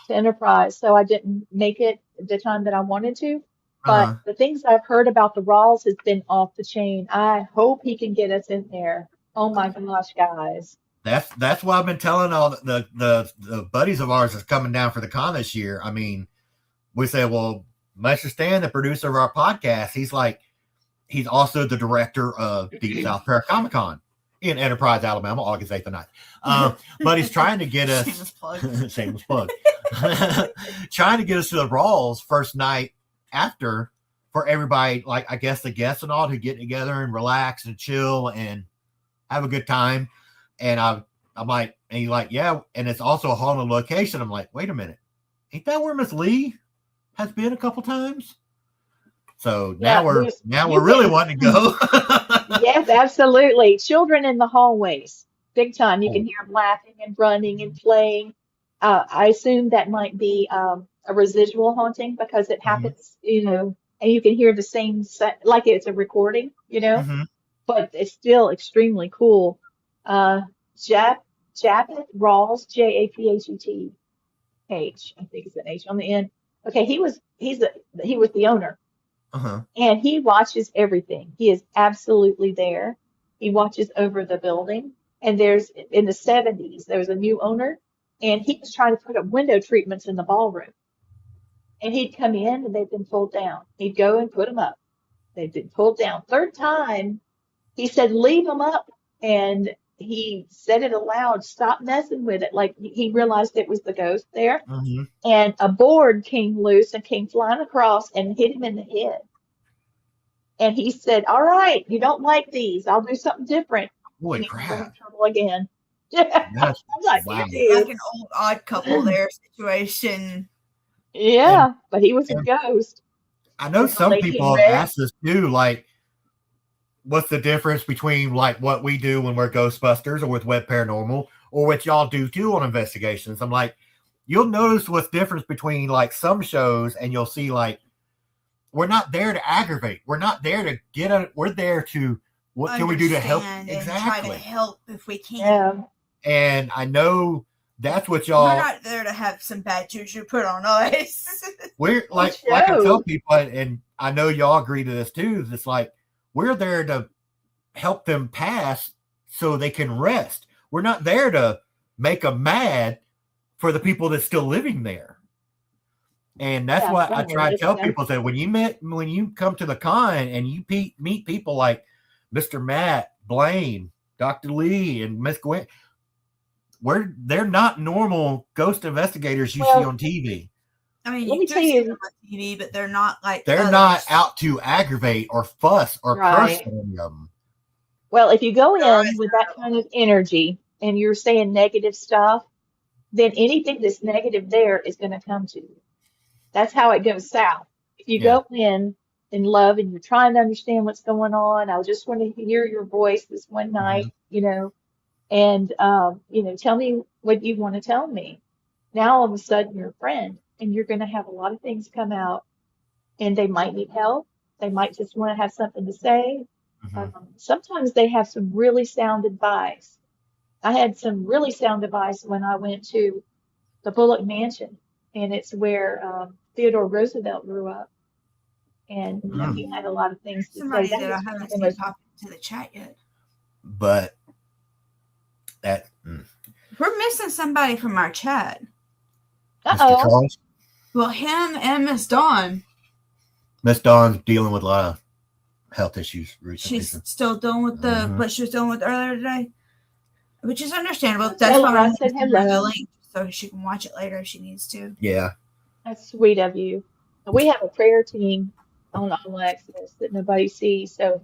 to Enterprise, so I didn't make it the time that I wanted to. But the things I've heard about the Rawls has been off the chain. I hope he can get us in there. Oh my gosh, guys. That's why I've been telling all the buddies of ours that's coming down for the con this year. I mean, we say, well, Mr. Stan, the producer of our podcast, he's also the director of Deep South Paracomic-Con in Enterprise, Alabama, August 8th and 9th. But he's trying to get us shameless plug. Trying to get us to the Rawls first night after, for everybody, like I guess the guests and all, to get together and relax and chill and have a good time. And I'm like, and he's like, yeah, and it's also a haunted location. I'm like, wait a minute, ain't that where Miss Lee has been a couple times? So now we're really wanting to go. Yes, absolutely. Children in the hallways, big time. You can hear them laughing and running and playing. I assume that might be a residual haunting because it happens, and you can hear the same set, like it's a recording, but it's still extremely cool. Japhet Rawls, JaphetH, I think it's an H on the end. Okay, he was the owner. And he watches everything. He is absolutely there. He watches over the building. And in the 70s, there was a new owner, and he was trying to put up window treatments in the ballroom. And he'd come in, and they'd been pulled down. He'd go and put them up. They'd been pulled down. Third time, he said, leave them up. And he said it aloud, stop messing with it. Like he realized it was the ghost there. And a board came loose and came flying across and hit him in the head. And he said, all right, you don't like these. I'll do something different. Holy and he crap. got in trouble again. I'm like, Wow. dude. like an old odd couple there situation. Yeah, but he was a ghost. I know some Lady people Red. have asked us too, like, what's the difference between like what we do when we're Ghostbusters or with Web Paranormal or what y'all do too on investigations? I'm like, you'll notice what's difference between like some shows, and you'll see like, we're not there to aggravate. We're not there to we're there to, what can we do to help? Understand and Exactly. try to help if we can. Yeah. And I know that's what y'all. We're not there to have some bad juju put on us. We're like I tell people, and I know y'all agree to this too. It's like we're there to help them pass so they can rest. We're not there to make them mad for the people that's still living there. And that's what I try to tell people, that when you come to the con and you meet people like Mr. Matt, Blaine, Dr. Lee, and Miss Gwen, they're not normal ghost investigators you see on TV. I mean, you can see them on TV, but they're not like they're not out to aggravate or fuss or curse on them. Well, if you go in with that kind of energy and you're saying negative stuff, then anything that's negative there is going to come to you. That's how it goes south. If you go in love and you're trying to understand what's going on, I just want to hear your voice this one night, and, tell me what you want to tell me. Now, all of a sudden, you're a friend, and you're going to have a lot of things come out, and they might need help. They might just want to have something to say. Sometimes they have some really sound advice. I had some really sound advice when I went to the Bullock Mansion, and it's where Theodore Roosevelt grew up. And he had a lot of things to Somebody say. that I haven't seen pop into the chat yet. But we're missing somebody from our chat. Mr. Charles? Well, him and Miss Dawn. Miss Dawn's dealing with a lot of health issues recently. She's still dealing with what she was dealing with earlier today, which is understandable. That's why I said hello, link so she can watch it later if she needs to. Yeah, that's sweet of you. We have a prayer team on Access that nobody sees, so if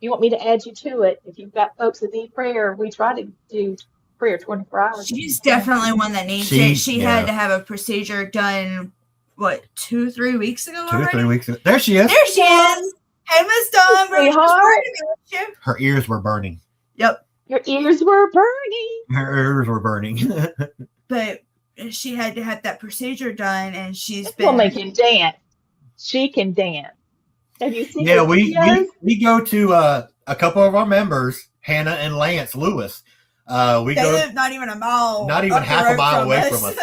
you want me to add you to it, if you've got folks that need prayer, we try to do prayer 24 hours. She's definitely one that needs it. She had to have a procedure done, 2-3 weeks ago? 2 or 3 weeks ago. There she is. There she is. Hey, Miss Dawn. Sweetheart. Her ears were burning. Yep. Your ears were burning. Her ears were burning. But she had to have that procedure done, and this woman can dance. She can dance. Have you seen? Yeah, we go to a couple of our members, Hannah and Lance Lewis. They live not even a mile, not even half a mile away from us.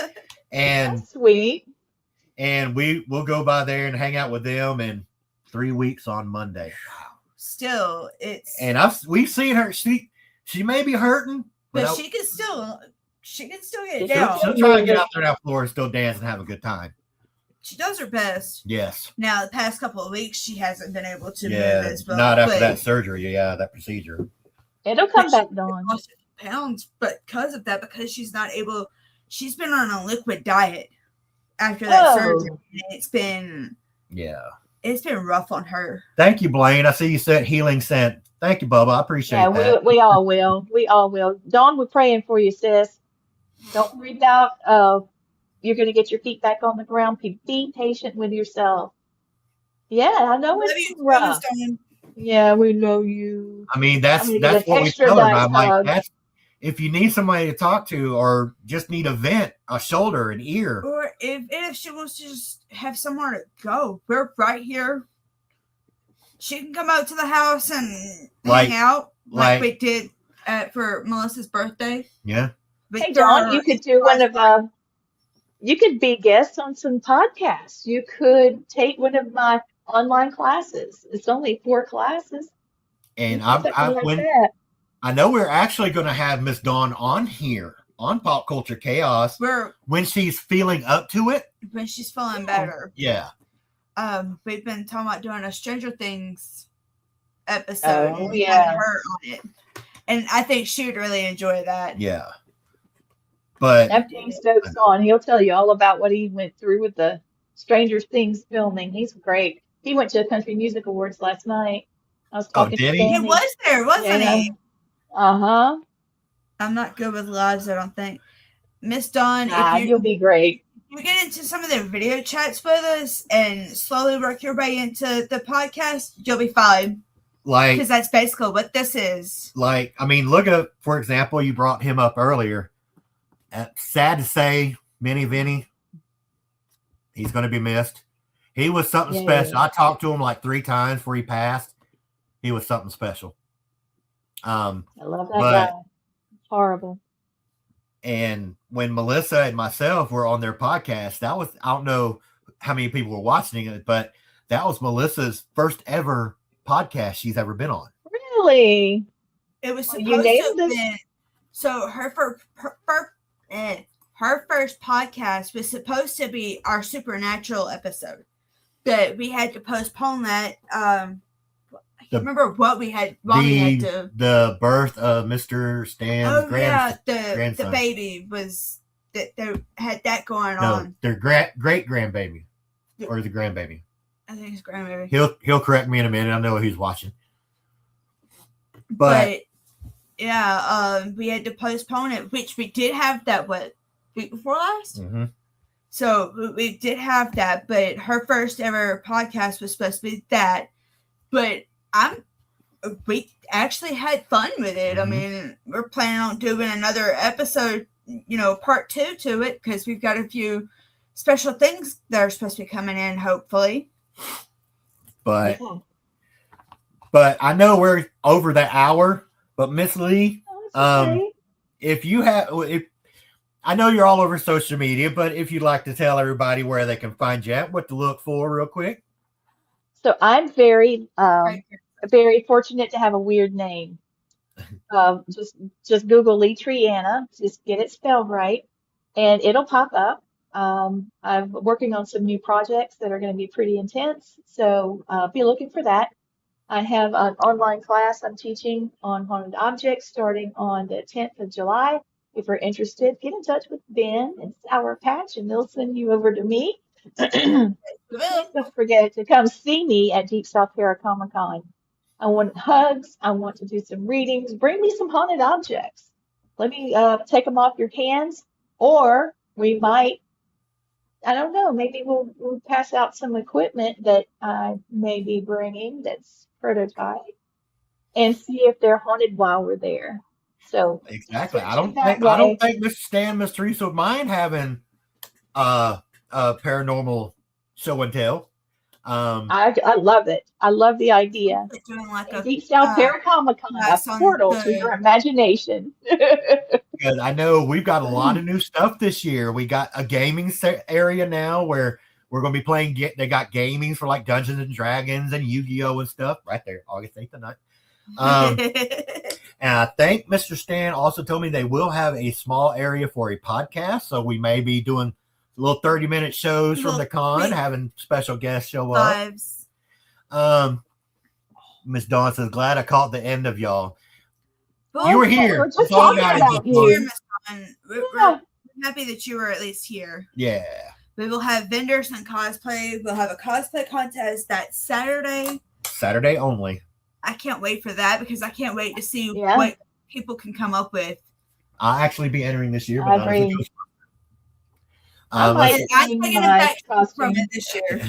And that's sweet. And we'll go by there and hang out with them in 3 weeks on Monday. Still, we've seen her. She may be hurting, but she can still get down. She'll try and get out there on that floor and still dance and have a good time. She does her best. Yes. Now, the past couple of weeks, she hasn't been able to move as well. Not after that surgery. Yeah, that procedure. It'll come back, Dawn. Pounds, but because she's not able. She's been on a liquid diet after that surgery. And it's been rough on her. Thank you, Blaine. I see you said healing scent. Thank you, Bubba. I appreciate that. We all will. We all will. Dawn, we're praying for you, sis. Don't worry about you're going to get your feet back on the ground. Be patient with yourself. Yeah, I know it's rough. Yeah, we love you. I mean, that's what we tell them. I'm like, if you need somebody to talk to or just need a vent, a shoulder, an ear. Or if she wants to just have somewhere to go, we're right here. She can come out to the house and hang out like we did for Melissa's birthday. Yeah. Hey, Dawn, you could do you could be guest on some podcasts. You could take one of my online classes. It's only 4 classes. And I know we're actually going to have Miss Dawn on here on Pop Culture Chaos when she's feeling up to it. When she's feeling better. Yeah. We've been talking about doing a Stranger Things episode. Oh, yeah. Her on it. And I think she would really enjoy that. Yeah. But F.J. Stokes on. He'll tell you all about what he went through with the Stranger Things filming. He's great. He went to the Country Music Awards last night. I was talking to he? He was there, wasn't he? Uh-huh. I'm not good with lives, I don't think. Miss Dawn, you'll be great. You get into some of the video chats with us and slowly work your way into the podcast, you'll be fine. Because that's basically what this is. Look at, for example, you brought him up earlier. Sad to say, Minnie Vinny, he's going to be missed. He was something special. I talked to him like 3 times before he passed. He was something special. I love that guy. Horrible. And when Melissa and myself were on their podcast, I don't know how many people were watching it, but that was Melissa's first ever podcast she's ever been on. Really? It was You supposed to named have this? been. So her first podcast was supposed to be our supernatural episode, but we had to postpone that. I can't remember what we had. The birth of Mr. Stan's grandson. The baby was that they had that going No, on. their great grandbaby, or the grandbaby. I think it's grandbaby. He'll correct me in a minute. I know he's watching. But yeah, we had to postpone it, which we did have that week before last. Mm-hmm. So we did have that, but her first ever podcast was supposed to be that. But we actually had fun with it. Mm-hmm. I mean, we're planning on doing another episode, part 2 to it, because we've got a few special things that are supposed to be coming in, hopefully. But I know we're over the hour. But Miss Lee, if I know you're all over social media, but if you'd like to tell everybody where they can find you at, what to look for, real quick. So I'm very fortunate to have a weird name. Just Google Leitreanna, just get it spelled right, and it'll pop up. I'm working on some new projects that are going to be pretty intense, so be looking for that. I have an online class I'm teaching on haunted objects starting on the 10th of July. If you're interested, get in touch with Ben and Sour Patch, and they'll send you over to me. Don't forget to come see me at Deep South Comic Con. I want hugs. I want to do some readings. Bring me some haunted objects. Let me take them off your hands, or we might, I don't know, maybe we'll pass out some equipment that I may be bringing that's prototype and see if they're haunted while we're there. So exactly. I don't think Mr. Stan, Miss Teresa would mind having a paranormal show and tell. I love it. I love the idea. Doing like a Deep South Comic Con, a portal to your imagination. Because I know we've got a lot of new stuff this year. We got a gaming area now where we're going to be playing. They got gaming for like Dungeons and Dragons and Yu-Gi-Oh and stuff right there, August 8th and 9th. And I think Mr. Stan also told me they will have a small area for a podcast. So we may be doing little 30-minute shows from the con, having special guests show up. Miss Dawn says, glad I caught the end of y'all. You were here. We're just talking about you. We're happy that you were at least here. Yeah. We will have vendors and cosplay. We'll have a cosplay contest that Saturday. Saturday only. I can't wait for that because I can't wait to see what people can come up with. I'll actually be entering this year. But I'm taking it back from it this year.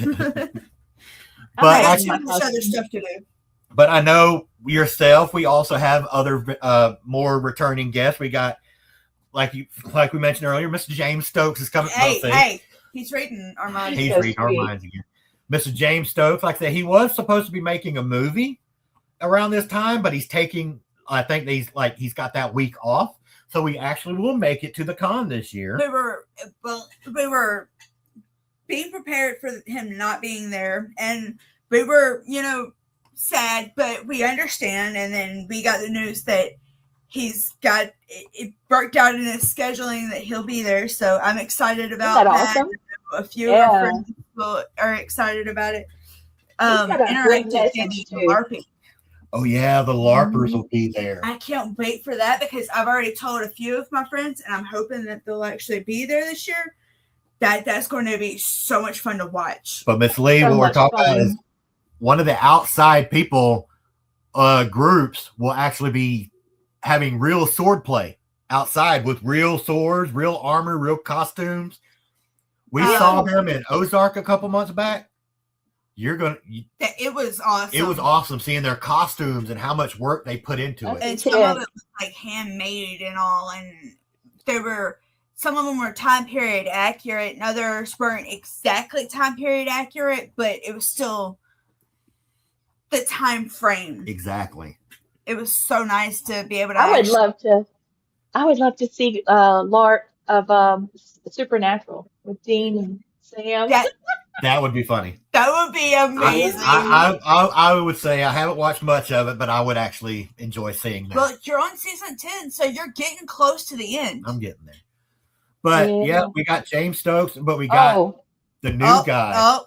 But I have much other stuff to do. But I know yourself. We also have other more returning guests. We got like we mentioned earlier, Mr. James Stokes is coming. Hey, he's reading our minds. He's reading our minds again. Mr. James Stokes, like I said, he was supposed to be making a movie around this time, but he's taking. I think he's got that week off. So we actually will make it to the con this year. We were being prepared for him not being there, and we were, sad, but we understand. And then we got the news that he's got it worked out in his scheduling that he'll be there. So I'm excited about that. Awesome? A few of our friends are excited about it. Interactive gaming LARPing. Oh yeah, the LARPers will be there. I can't wait for that because I've already told a few of my friends, and I'm hoping that they'll actually be there this year. That's going to be so much fun to watch. But Miss Lee, what we're talking about is one of the outside people groups will actually be having real sword play outside with real swords, real armor, real costumes. We saw them in Ozark a couple months back. It was awesome. It was awesome seeing their costumes and how much work they put into it. And some of it was like handmade and all, and some of them were time period accurate, and others weren't exactly time period accurate, but it was still the time frame. Exactly. It was so nice to be able to. I would love to see LARP of Supernatural with Dean and Sam. That would be funny. That would be amazing. I would say I haven't watched much of it, but I would actually enjoy seeing that. Well, you're on season 10, so you're getting close to the end. I'm getting there. But yeah, we got James Stokes, but we got the new guy.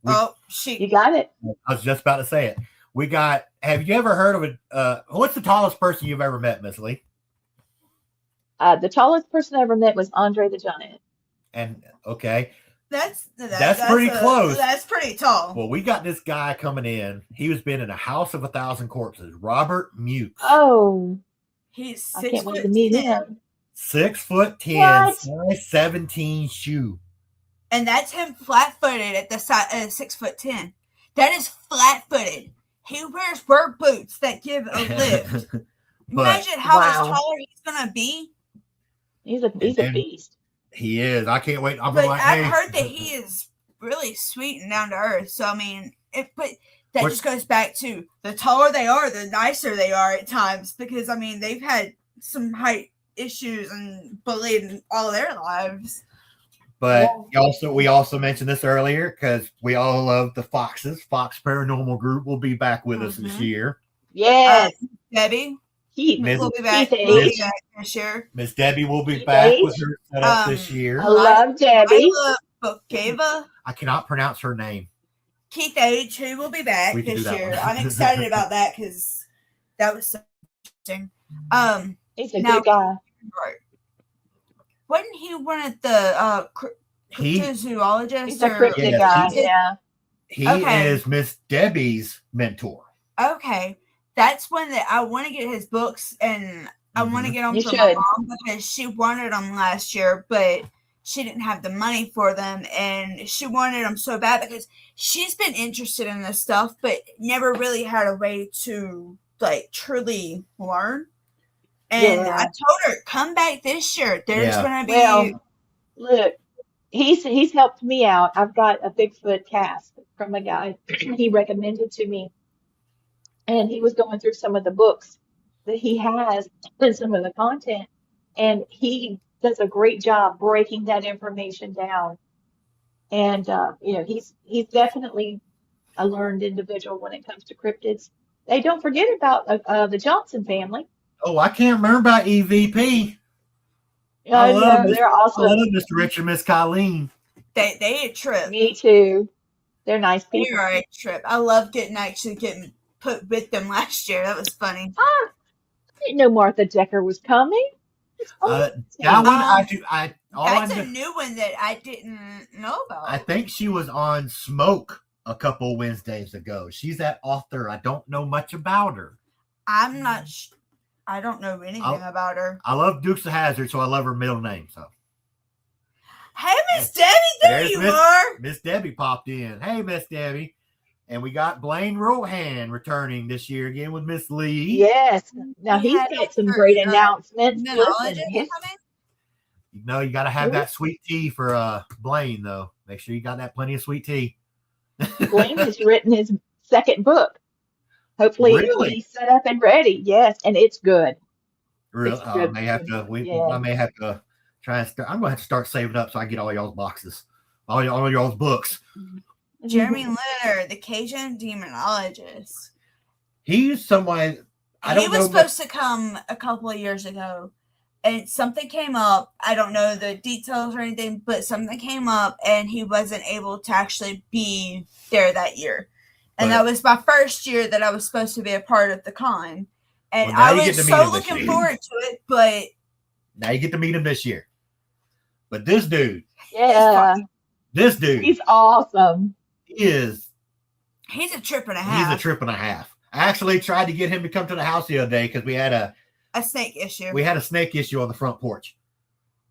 You got it. I was just about to say it. We got. Have you ever heard of what's the tallest person you've ever met, Miss Lee? The tallest person I ever met was Andre the Giant. And okay, that's pretty close. That's pretty tall. Well, we got this guy coming in. He was been in a house of 1,000 corpses. Robert Mukes. Oh, he's 6 I can't foot wait to meet 10. him. 6'10", size 17 shoe. And that's him flat-footed at the size 6'10". That is flat-footed. He wears work boots that give a lift. Imagine how much taller he's gonna be. He's a beast. He is. I can't wait. I've heard that he is really sweet and down to earth. So I mean, just goes back to the taller they are, the nicer they are at times. Because I mean, they've had some height issues and bullied all their lives. But we also mentioned this earlier because we all love the Foxes. Fox Paranormal Group will be back with us this year. Yes, Debbie. Will be back this year. Miss Debbie will be back with her setup this year. I love Debbie. I love Bokeva. I cannot pronounce her name. Keith H, will be back this year. I'm excited about that because that was so interesting. He's a good guy. Right. Wasn't he one of the cryptozoologists? He's a cryptid guy, yeah. He is Miss Debbie's mentor. Okay. That's one that I want to get his books, and I want to get them from my mom because she wanted them last year, but she didn't have the money for them, and she wanted them so bad because she's been interested in this stuff, but never really had a way to truly learn. And I told her, come back this year. There's going to be. Well, look, he's helped me out. I've got a Bigfoot cast from a guy he recommended to me. And he was going through some of the books that he has and some of the content. And he does a great job breaking that information down. And, he's definitely a learned individual when it comes to cryptids. They don't forget about the Johnson family. Oh, I can't remember about EVP. I love Mr. Richard, Miss Colleen. They a trip. Me too. They're nice people. They are a trip. I loved getting put with them last year. That was funny. I didn't know Martha Decker was coming. That one that's a new one that I didn't know about. I think she was on Smoke a couple Wednesdays ago. She's that author. I don't know much about her. I'm not. I don't know anything about her. I love Dukes of Hazzard, so I love her middle name. So. Hey, Miss Debbie, there you are. Miss Debbie popped in. Hey, Miss Debbie. And we got Blaine Rohan returning this year again with Miss Lee. Yes. Now he's got some great announcements. You got to have that sweet tea for Blaine, though. Make sure you got that plenty of sweet tea. Blaine has written his second book. Hopefully he's set up and ready. Yes, and it's good. Really? I may have to try and start. I'm going to have to start saving up so I get all y'all's boxes, all y'all's books. Jeremy Leonard, the Cajun demonologist. He's someone He was supposed to come a couple of years ago, and something came up. I don't know the details or anything, but something came up, and he wasn't able to actually be there that year. And that was my first year that I was supposed to be a part of the con. And I was so looking forward to it, but now you get to meet him this year. But this dude, he's awesome. He's a trip and a half. He's a trip and a half. I actually tried to get him to come to the house the other day because we had a snake issue. We had a snake issue on the front porch.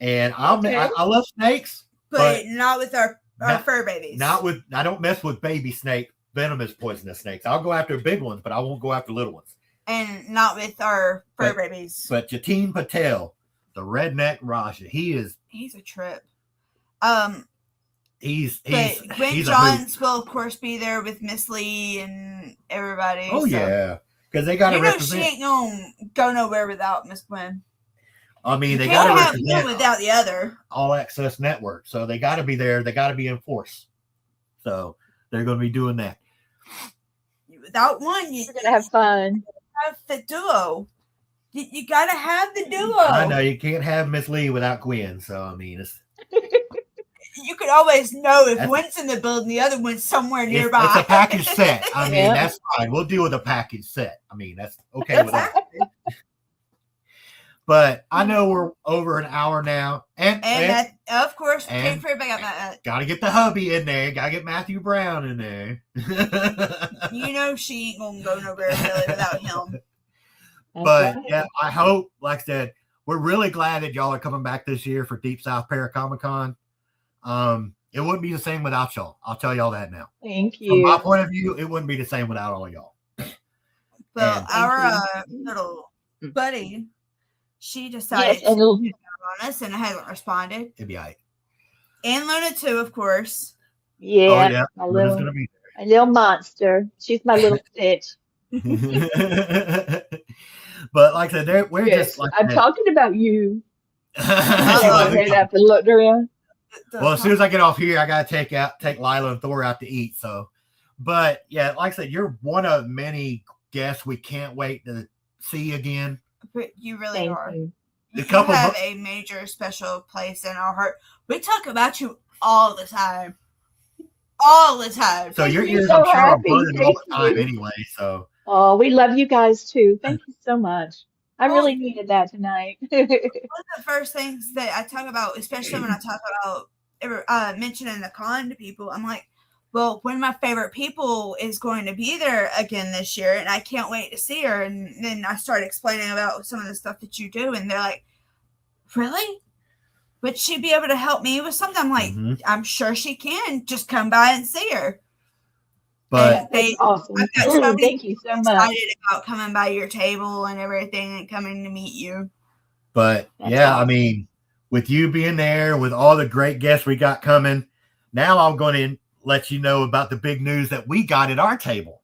And I love snakes. But not with our fur babies. I don't mess with baby snake, venomous poisonous snakes. I'll go after big ones, but I won't go after little ones. And not with our fur babies. But Jatin Patel, the redneck Raja, he's a trip. Gwen Johns will of course be there with Miss Lee and everybody. Oh yeah, because they got to represent. She ain't gonna go nowhere without Miss Gwen. I mean, they got to represent one without the other. All Access Network, so they got to be there. They got to be in force. So they're going to be doing that. Without one, We're gonna have fun. Have the duo. You gotta have the duo. I know you can't have Miss Lee without Gwen. So I mean, you could always know if one's in the building, the other one's somewhere nearby. It's a package set. I mean, that's fine. We'll deal with a package set. I mean, that's okay with that. But I know we're over an hour now, and that, of course, can't forget about that. Gotta get the hubby in there. Gotta get Matthew Brown in there. You know she ain't gonna go nowhere really without him. But yeah, I hope, like I said, we're really glad that y'all are coming back this year for Deep South Paracomic-Con. It wouldn't be the same without y'all. I'll tell y'all that now. Thank you. From my point of view, it wouldn't be the same without all y'all. Well, our little buddy, she decided to get on us and hasn't responded. It'd be all right. And Luna too, of course. Yeah, my little monster. She's my little stitch. But like I said, we're just like I'm talking about you. Well, Look around. as soon as I get off here, I gotta take Lila and Thor out to eat. So, but yeah, like I said, you're one of many guests we can't wait to see again. But you really are. You. You have a major special place in our heart. We talk about you all the time. All the time. So your ears, so I'm sure, are happy. burning all the time anyway. So. Oh, we love you guys too. Thank you so much. I really needed that tonight. One of the first things that I talk about, especially when I talk about mentioning the con to people, I'm like, well, one of my favorite people is going to be there again this year, and I can't wait to see her. And then I start explaining about some of the stuff that you do, and they're like, really? Would she be able to help me with something? I'm like, I'm sure she can. Just come by and see her. But that's awesome. Thank you so much. Excited about coming by your table and everything and coming to meet you. But that's yeah, awesome. I mean, with you being there, with all the great guests we got coming, now I'm going to let you know about the big news that we got at our table.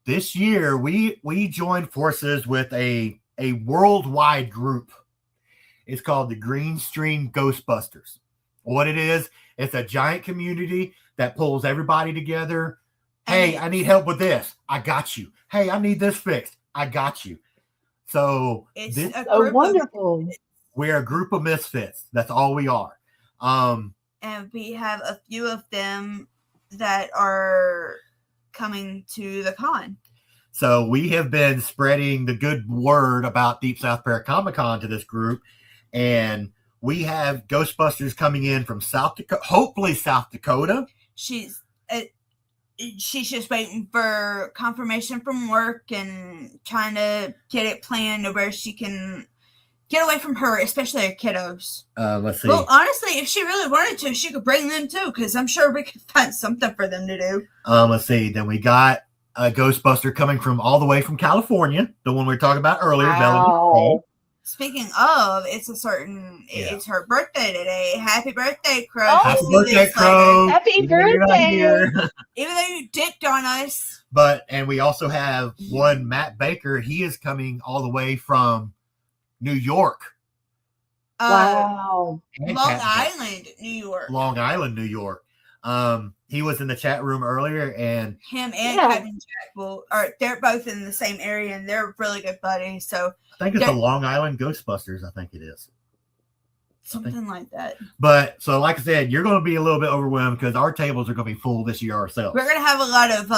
This year, we joined forces with a worldwide group. It's called the Green Stream Ghostbusters. What it is, it's a giant community that pulls everybody together. Hey, I need help with this. I got you. Hey, I need this fixed. I got you. So it's so wonderful. We're a group of misfits. That's all we are. And we have a few of them that are coming to the con. So we have been spreading the good word about Deep South Paracomic-Con to this group. And we have Ghostbusters coming in from South Dakota, hopefully South Dakota. She's just waiting for confirmation from work and trying to get it planned to where she can get away from her, especially her kiddos. Let's see. Well, honestly, if she really wanted to, she could bring them too, because I'm sure we could find something for them to do. Let's see. Then we got a Ghostbuster coming from all the way from California, the one we were talking about earlier. Wow. Speaking of, it's her birthday today. Happy birthday, Crow. Oh, happy birthday, Crow. Happy birthday. Even though you dicked on us. And we also have one Matt Baker. He is coming all the way from New York. Wow. Long Island, New York. He was in the chat room earlier, and him and Kevin Jack they're both in the same area, and they're really good buddies. So I think it's the Long Island Ghostbusters. I think it is something like that. But so, like I said, you're going to be a little bit overwhelmed because our tables are going to be full this year ourselves. We're going to have a lot of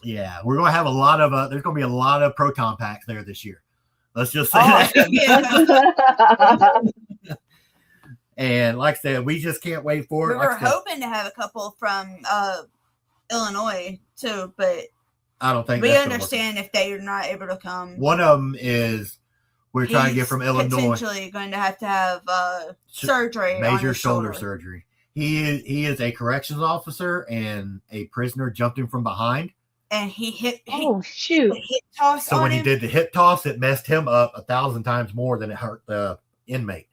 yeah, we're going to have a lot of there's going to be a lot of proton packs there this year. Let's just say that. And like I said, we just can't wait for it. We were hoping to have a couple from Illinois too, but I don't think we understand if they are not able to come. One of them is we're trying to get from Illinois. Potentially going to have surgery, major shoulder surgery. He is a corrections officer, and a prisoner jumped him from behind. And he hit. Shoot! Hit toss. So when he did the hit toss, it messed him up 1,000 times more than it hurt the inmate.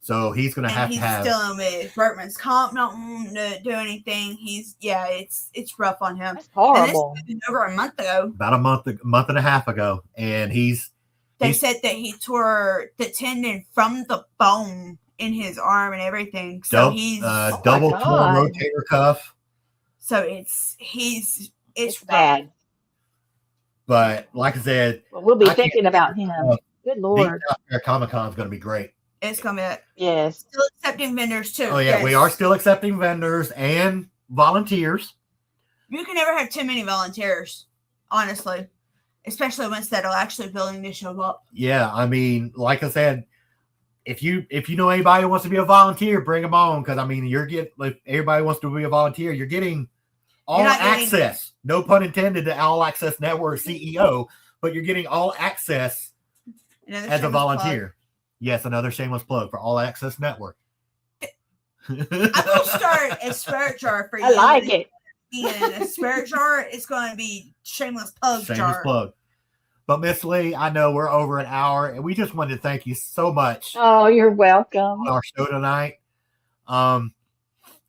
So he's going to have to have. He's still in with workman's comp, not to do anything. It's rough on him. That's horrible. And this happened over a month ago. About a month and a half ago, and They said that he tore the tendon from the bone in his arm and everything. So he's double torn rotator cuff. So it's it's bad. But like I said, we'll be thinking about him. Good Lord. Comic-Con is going to be great. It's going to be yes. Still accepting vendors too. Oh yeah, yes. We are still accepting vendors and volunteers. You can never have too many volunteers, honestly. Especially once that'll actually willing to show up. Yeah, I mean, like I said, if you know anybody who wants to be a volunteer, bring them on. Because I mean, if everybody wants to be a volunteer, you're getting all access. No pun intended to All Access Network CEO, but you're getting all access as a volunteer. Plug. Yes, another shameless plug for All Access Network. I'm gonna start a spirit jar for you. I like it. Being a spirit jar, it's going to be shameless plug jar. Shameless plug. But Miss Lee, I know we're over an hour, and we just wanted to thank you so much. Oh, you're welcome. On our show tonight.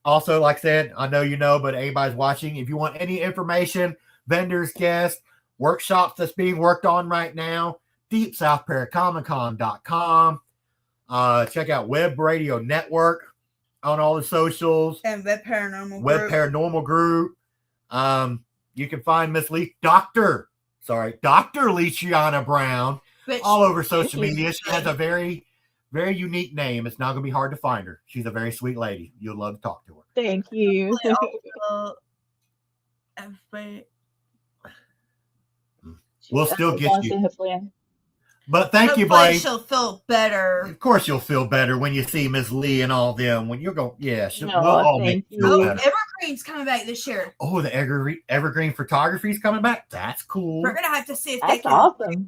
Also, like I said, I know you know, but anybody's watching. If you want any information, vendors, guests, workshops that's being worked on right now, DeepSouthParaComicCon.com. Check out Web Radio Network on all the socials. And Web Paranormal Group. You can find Miss Lee, Dr. Leitreanna Brown all over social media. She has a very, very unique name. It's not going to be hard to find her. She's a very sweet lady. You'll love to talk to her. Thank you. We'll still get you. But thank you, Blake. She'll feel better. Of course, you'll feel better when you see Miss Lee and all them. When you're going, we'll all make you feel better. Evergreen's coming back this year. Oh, the Evergreen photography is coming back. That's cool. We're gonna have to see if they can take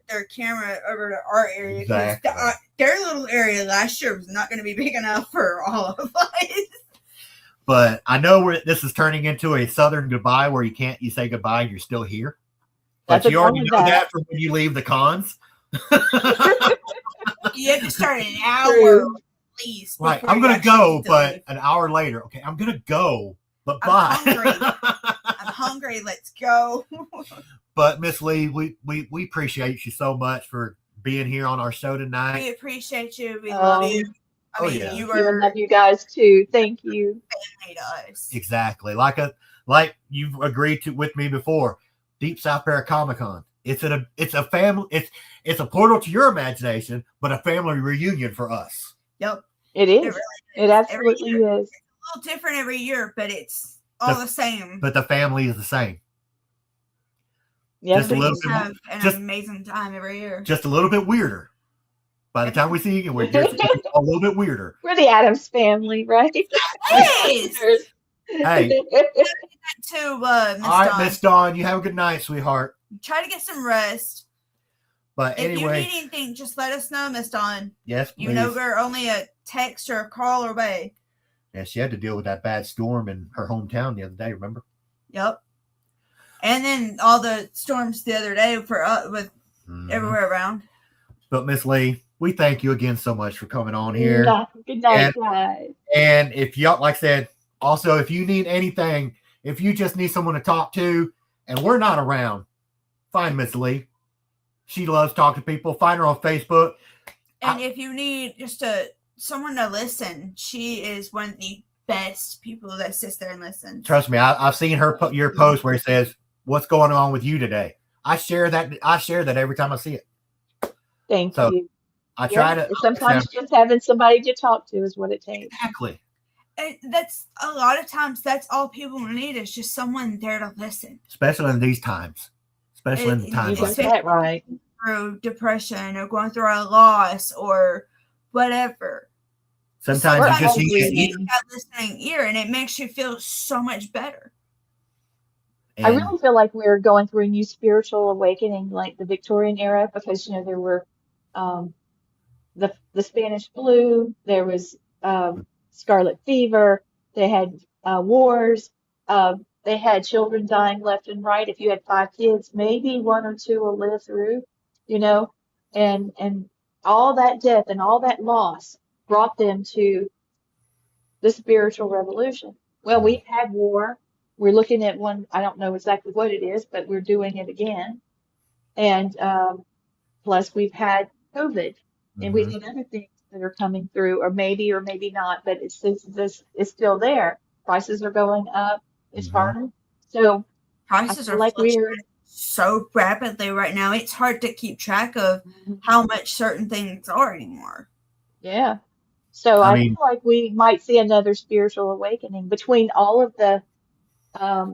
their camera over to our area. Exactly. Their little area last year was not going to be big enough for all of us. But I know this is turning into a Southern goodbye where you say goodbye and you're still here. But you already know that from when you leave the cons. You have to start an hour at least. Right. I'm going to go, but an hour later. Okay, I'm going to go, but bye. I'm hungry. Let's go. But Miss Lee, we appreciate you so much for being here on our show tonight. We appreciate you. We love you. I mean, yeah. Love you guys too. Thank you. Family to us. Exactly. Like you've agreed to with me before. Deep South Paracomicon. It's a family. It's a portal to your imagination, but a family reunion for us. Yep, it is. It absolutely is. It's a little different every year, but it's all the same. But the family is the same. Yeah, just a little bit. Have an amazing time every year. Just a little bit weirder. By the time we see you, we're just a little bit weirder. We're the Addams family, right? Yes. Hey. All right, Miss Dawn. You have a good night, sweetheart. Try to get some rest. But anyway, if you need anything, just let us know, Miss Dawn. Yes, please. You know we're only a text or a call away. Yeah, she had to deal with that bad storm in her hometown the other day. Remember? Yep. And then all the storms the other day with everywhere around. But Miss Lee, we thank you again so much for coming on here. Good night, guys. And if y'all, like I said, also if you need anything, if you just need someone to talk to, and we're not around, find Miss Lee. She loves talking to people. Find her on Facebook. And if you need just someone to listen, she is one of the best people that sits there and listens. Trust me, I've seen your post where it says, "What's going on with you today?" I share that every time I see it. Thank you. I try to. Sometimes just having somebody to talk to is what it takes. Exactly. And that's a lot of times. That's all people need is just someone there to listen. Especially in these times. Especially in the times. Like that, right? Through depression or going through a loss or whatever. Sometimes you just need that listening ear, and it makes you feel so much better. And I really feel like we're going through a new spiritual awakening, like the Victorian era, because there were the Spanish flu, there was scarlet fever, they had wars, they had children dying left and right. If you had 5 kids, maybe 1 or 2 will live through, and all that death and all that loss brought them to the spiritual revolution. Well, we've had war. We're looking at one, I don't know exactly what it is, but we're doing it again. And plus we've had COVID and we've had other things. that are coming through, or maybe not, but it's still there. Prices are going up. It's harder. So I Prices feel are like fluctuating so rapidly right now. It's hard to keep track of how much certain things are anymore. Yeah. So I I mean, feel like we might see another spiritual awakening between all of the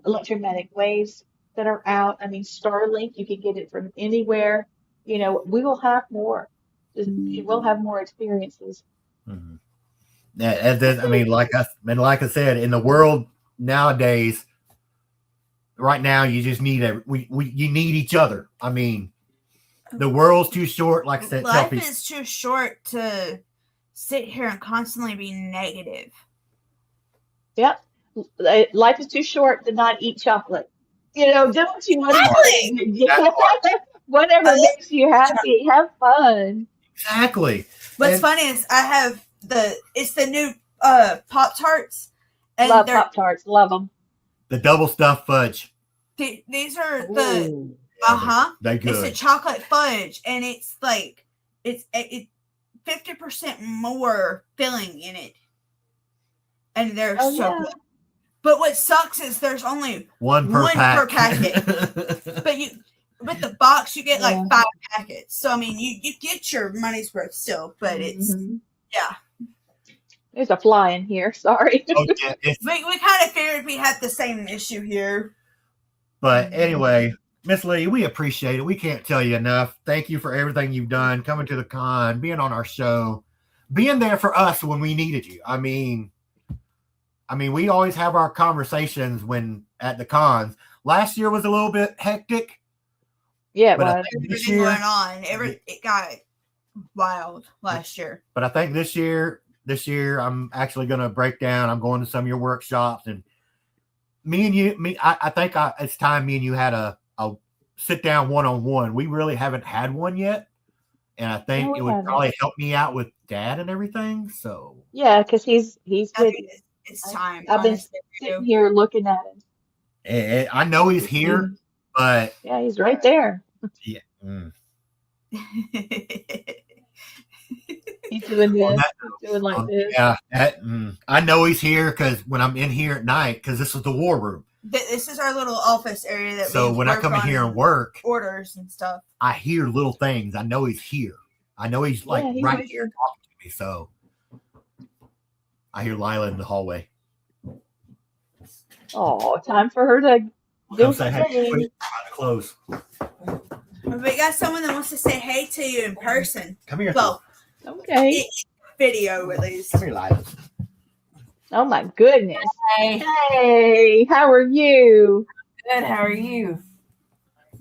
electromagnetic waves that are out. I mean, Starlink, you can get it from anywhere. You know, we will have more. We'll have more experiences. mhm. I mean, like I said, in the world nowadays, right now, you just need you need each other. I mean, the world's too short. Like I said, Life is too short to sit here and constantly be negative. Yep. Life is too short to not eat chocolate. You know, don't you whatever makes you happy, have fun. Exactly. What's funny is I have it's the new Pop-Tarts. And Love Pop-Tarts, love them. The double stuffed fudge. These are Ooh. They good. It's a chocolate fudge, and it's like it's 50% more filling in it, and they're good. But what sucks is there's only one per packet. But with the box you get like 5 packets. So I mean you get your money's worth still, but it's There's a fly in here. Sorry. Oh, yeah, we kind of figured we had the same issue here. But anyway, Miss Lee, we appreciate it. We can't tell you enough. Thank you for everything you've done, coming to the con, being on our show, being there for us when we needed you. I mean, we always have our conversations when at the cons. Last year was a little bit hectic. Yeah, but everything going on. It got wild last year. But I think this year I'm actually going to break down. I'm going to some of your workshops, and I think it's time me and you had a sit down one-on-one. We really haven't had one yet, and I think it would probably help me out with Dad and everything. So yeah, because he's with. It's time. I've been sitting here looking at him. And I know he's here, but yeah, he's right there. Yeah. He's doing this. He's doing like this. Yeah, I know he's here because when I'm in here at night, because this is the war room. This is our little office area that. So when I come in here and work, orders and stuff, I hear little things. I know he's here. I know he's like right here talking to me. So I hear Lila in the hallway. Oh, time for her to go say hey. Quick, close. We got someone that wants to say hey to you in person. Come here. Well, okay. Video at least. Come here, Lila. Oh my goodness. Hey. Hey, how are you? Good. How are you?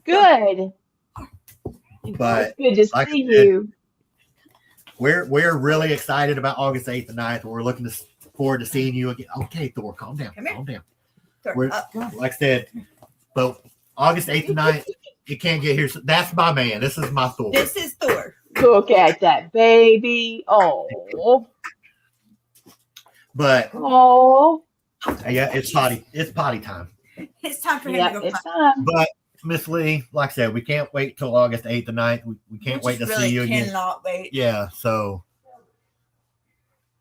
Good. But it's good to see you. We're really excited about August 8th and 9th. We're looking forward to seeing you again. Okay, Thor, calm down. Calm down. Like I said, but August 8th and 9th, you can't get here. So that's my man. This is my Thor. This is Thor. Look at that baby. Oh. But yeah, it's potty time. It's time for him to go potty. But Miss Lee, like I said, we can't wait till August 8th and 9th. We can't wait to see you again. Cannot wait. Yeah, so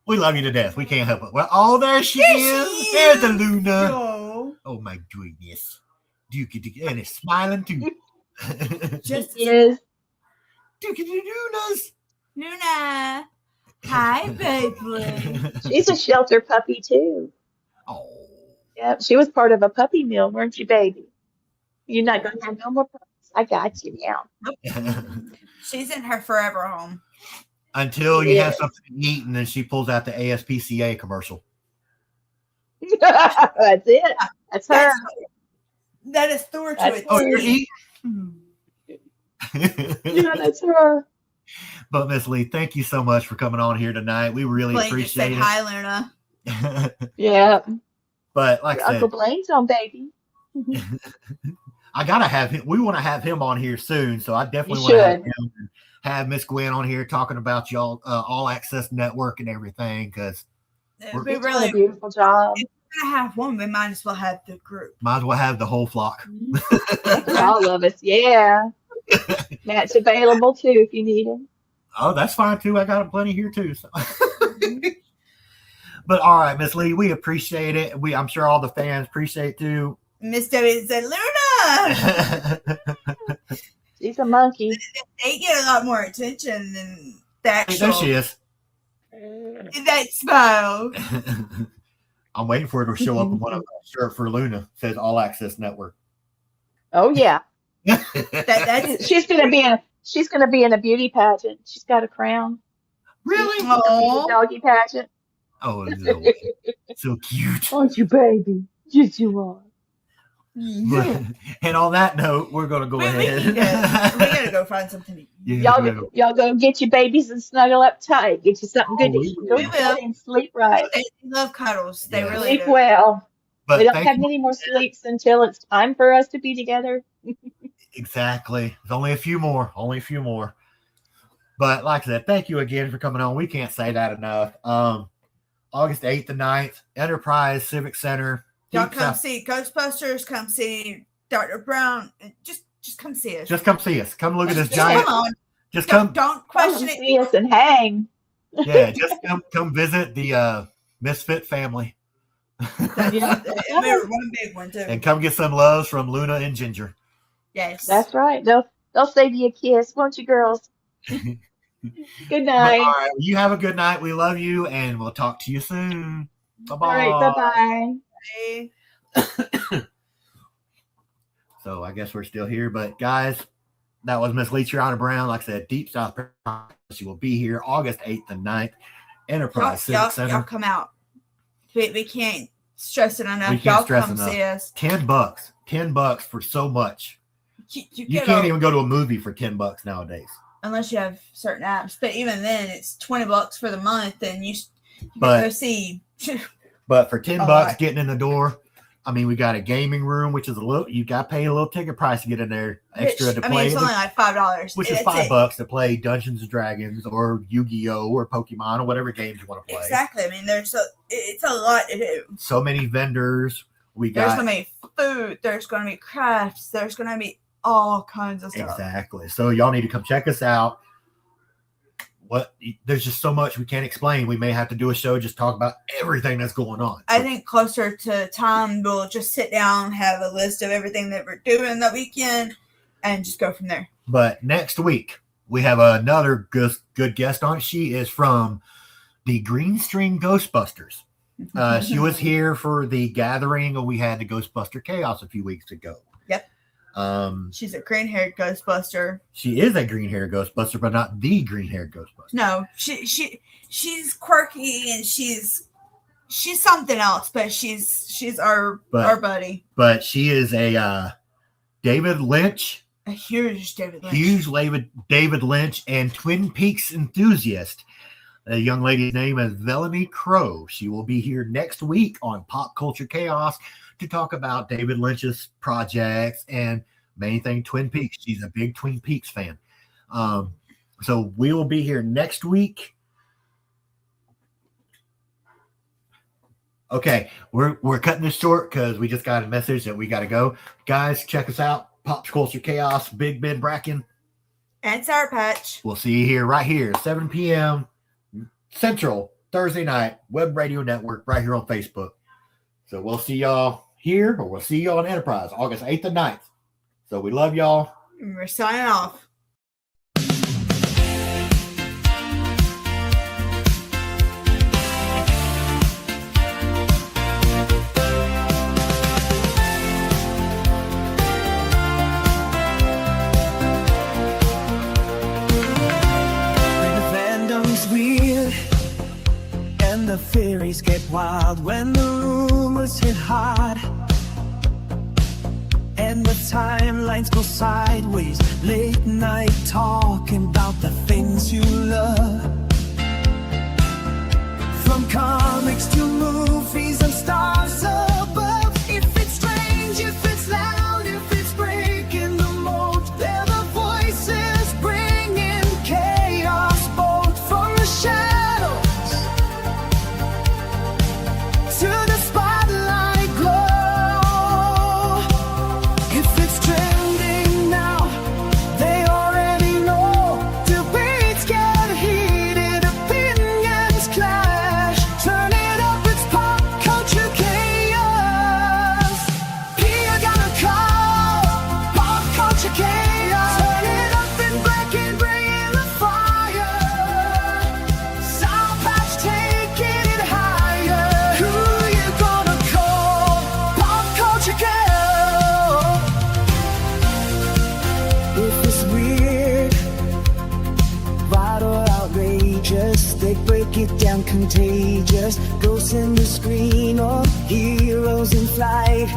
we love you to death. We can't help it. Well, there she is. There's the Luna. Oh my goodness. Dookie, and it's smiling too. Just is. Dookie Luna's. Luna. Hi, baby. She's a shelter puppy too. Oh. Yeah, she was part of a puppy mill, weren't you, baby? You're not going to have no more puppies. I got you now. She's in her forever home. Until you have something to eat, and then she pulls out the ASPCA commercial. That's it. That's her. That is Thor to it. Oh, you're eating? Yeah, that's her. But Miss Lee, thank you so much for coming on here tonight. We really appreciate it. Hi, Luna. Yeah. But like I said, Uncle Blaine's on, baby. I gotta have him. We want to have him on here soon, so I definitely want to have him and have Miss Gwen on here talking about y'all All Access Network and everything. Because we really a beautiful job. If we're gonna have one, we might as well have the group. Might as well have the whole flock. All of us, yeah. Matt's available too if you need him. Oh, that's fine too. I got them plenty here too. So. But all right, Miss Lee, we appreciate it. I'm sure all the fans appreciate it too. Miss Debbie said, Luna! She's a monkey. They get a lot more attention than the actual. There she is. That smile. I'm waiting for her to show up in one of my shirt for Luna. It says All Access Network. Oh yeah. That's She's gonna be in a beauty pageant. She's got a crown. Really? Aw. Doggy pageant. Oh, so cute. Aren't you, baby? Yes, you are. And on that note, we're going to go ahead. We gotta go find something to eat. Yeah, Y'all go get your babies and snuggle up tight. Get you something good to eat. Go to bed and sleep right. They love cuddles. They really Sleep do. well. But We don't have many more sleeps until it's time for us to be together. Exactly. There's only a few more. But like I said, thank you again for coming on. We can't say that enough. August 8th and 9th, Enterprise Civic Center. Y'all come see Ghostbusters. Come see Dr. Brown. Just come see us. Just come see us. Come look at this Just giant. come on. Just Don't Come question it. see us and hang. Yeah, just come visit the Misfit family. Yeah, we're one big one too. And come get some loves from Luna and Ginger. Yes, That's right. They'll save you a kiss, won't you, girls? Good night. All right, you have a good night. We love you, and we'll talk to you soon. Bye-bye. All right, bye-bye. Bye. So I guess we're still here, but guys, that was Miss Leitreanna Brown. Like I said, Deep South. She will be here August 8th and 9th. Enterprise Civic Center. Y'all come out. We can't stress it enough. We can't Y'all stress come enough. see us. $10 for so much. You get can't even go to a movie for $10 nowadays. unless you have certain apps. But even then, it's $20 for the month, and you can go see. But for $10 lot. getting in the door, I mean, we got a gaming room, which is you got to pay a little ticket price to get in there, extra to play. It's only like $5, which is $5 to play Dungeons and Dragons or Yu-Gi-Oh or Pokemon or whatever games you want to play. Exactly. I mean, it's a lot to do. So many vendors. There's gonna be food. There's gonna be crafts. There's gonna be all kinds of stuff. Exactly. So y'all need to come check us out. There's just so much we can't explain. We may have to do a show just talk about everything that's going on. I think closer to time, we'll just sit down, have a list of everything that we're doing that weekend, and just go from there. But next week, we have another good guest on. She is from the Green String Ghostbusters. She was here for the gathering, and we had the Ghostbuster Chaos a few weeks ago. Yep. She's a green-haired Ghostbuster. She is a green-haired Ghostbuster, but not the green-haired Ghostbuster. No, she's quirky and she's something else, but she's our buddy. But she is a David Lynch, A huge David Lynch. David Lynch and Twin Peaks enthusiast. The young lady's name is Melanie Crow. She will be here next week on Pop Culture Chaos to talk about David Lynch's projects and main thing, Twin Peaks. She's a big Twin Peaks fan. So we will be here next week. Okay, we're cutting this short because we just got a message that we got to go. Guys, check us out. Pop Culture Chaos, Big Ben Brackin. And Sour Patch. We'll see you here, right here, 7 p.m. Central, Thursday night, Web Radio Network, right here on Facebook. So we'll see y'all here, or we'll see you on Enterprise, August 8th and 9th. So we love y'all. And we're signing off. The theories get wild when the rumors hit hard, and the timelines go sideways. Late night talking about the things you love, from comics to movies and stars above. If it's strange, if it's loud, if it's breaking the mold, they're the voices bringing chaos, bold for a shadow. To the spotlight glow. If it's trending now, they already know. Debates get dangerous. They break it down contagious. Ghosts in the screen or heroes in flight.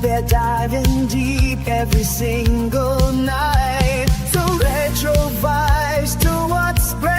They're diving deep every single night. So retro vibes to what's brand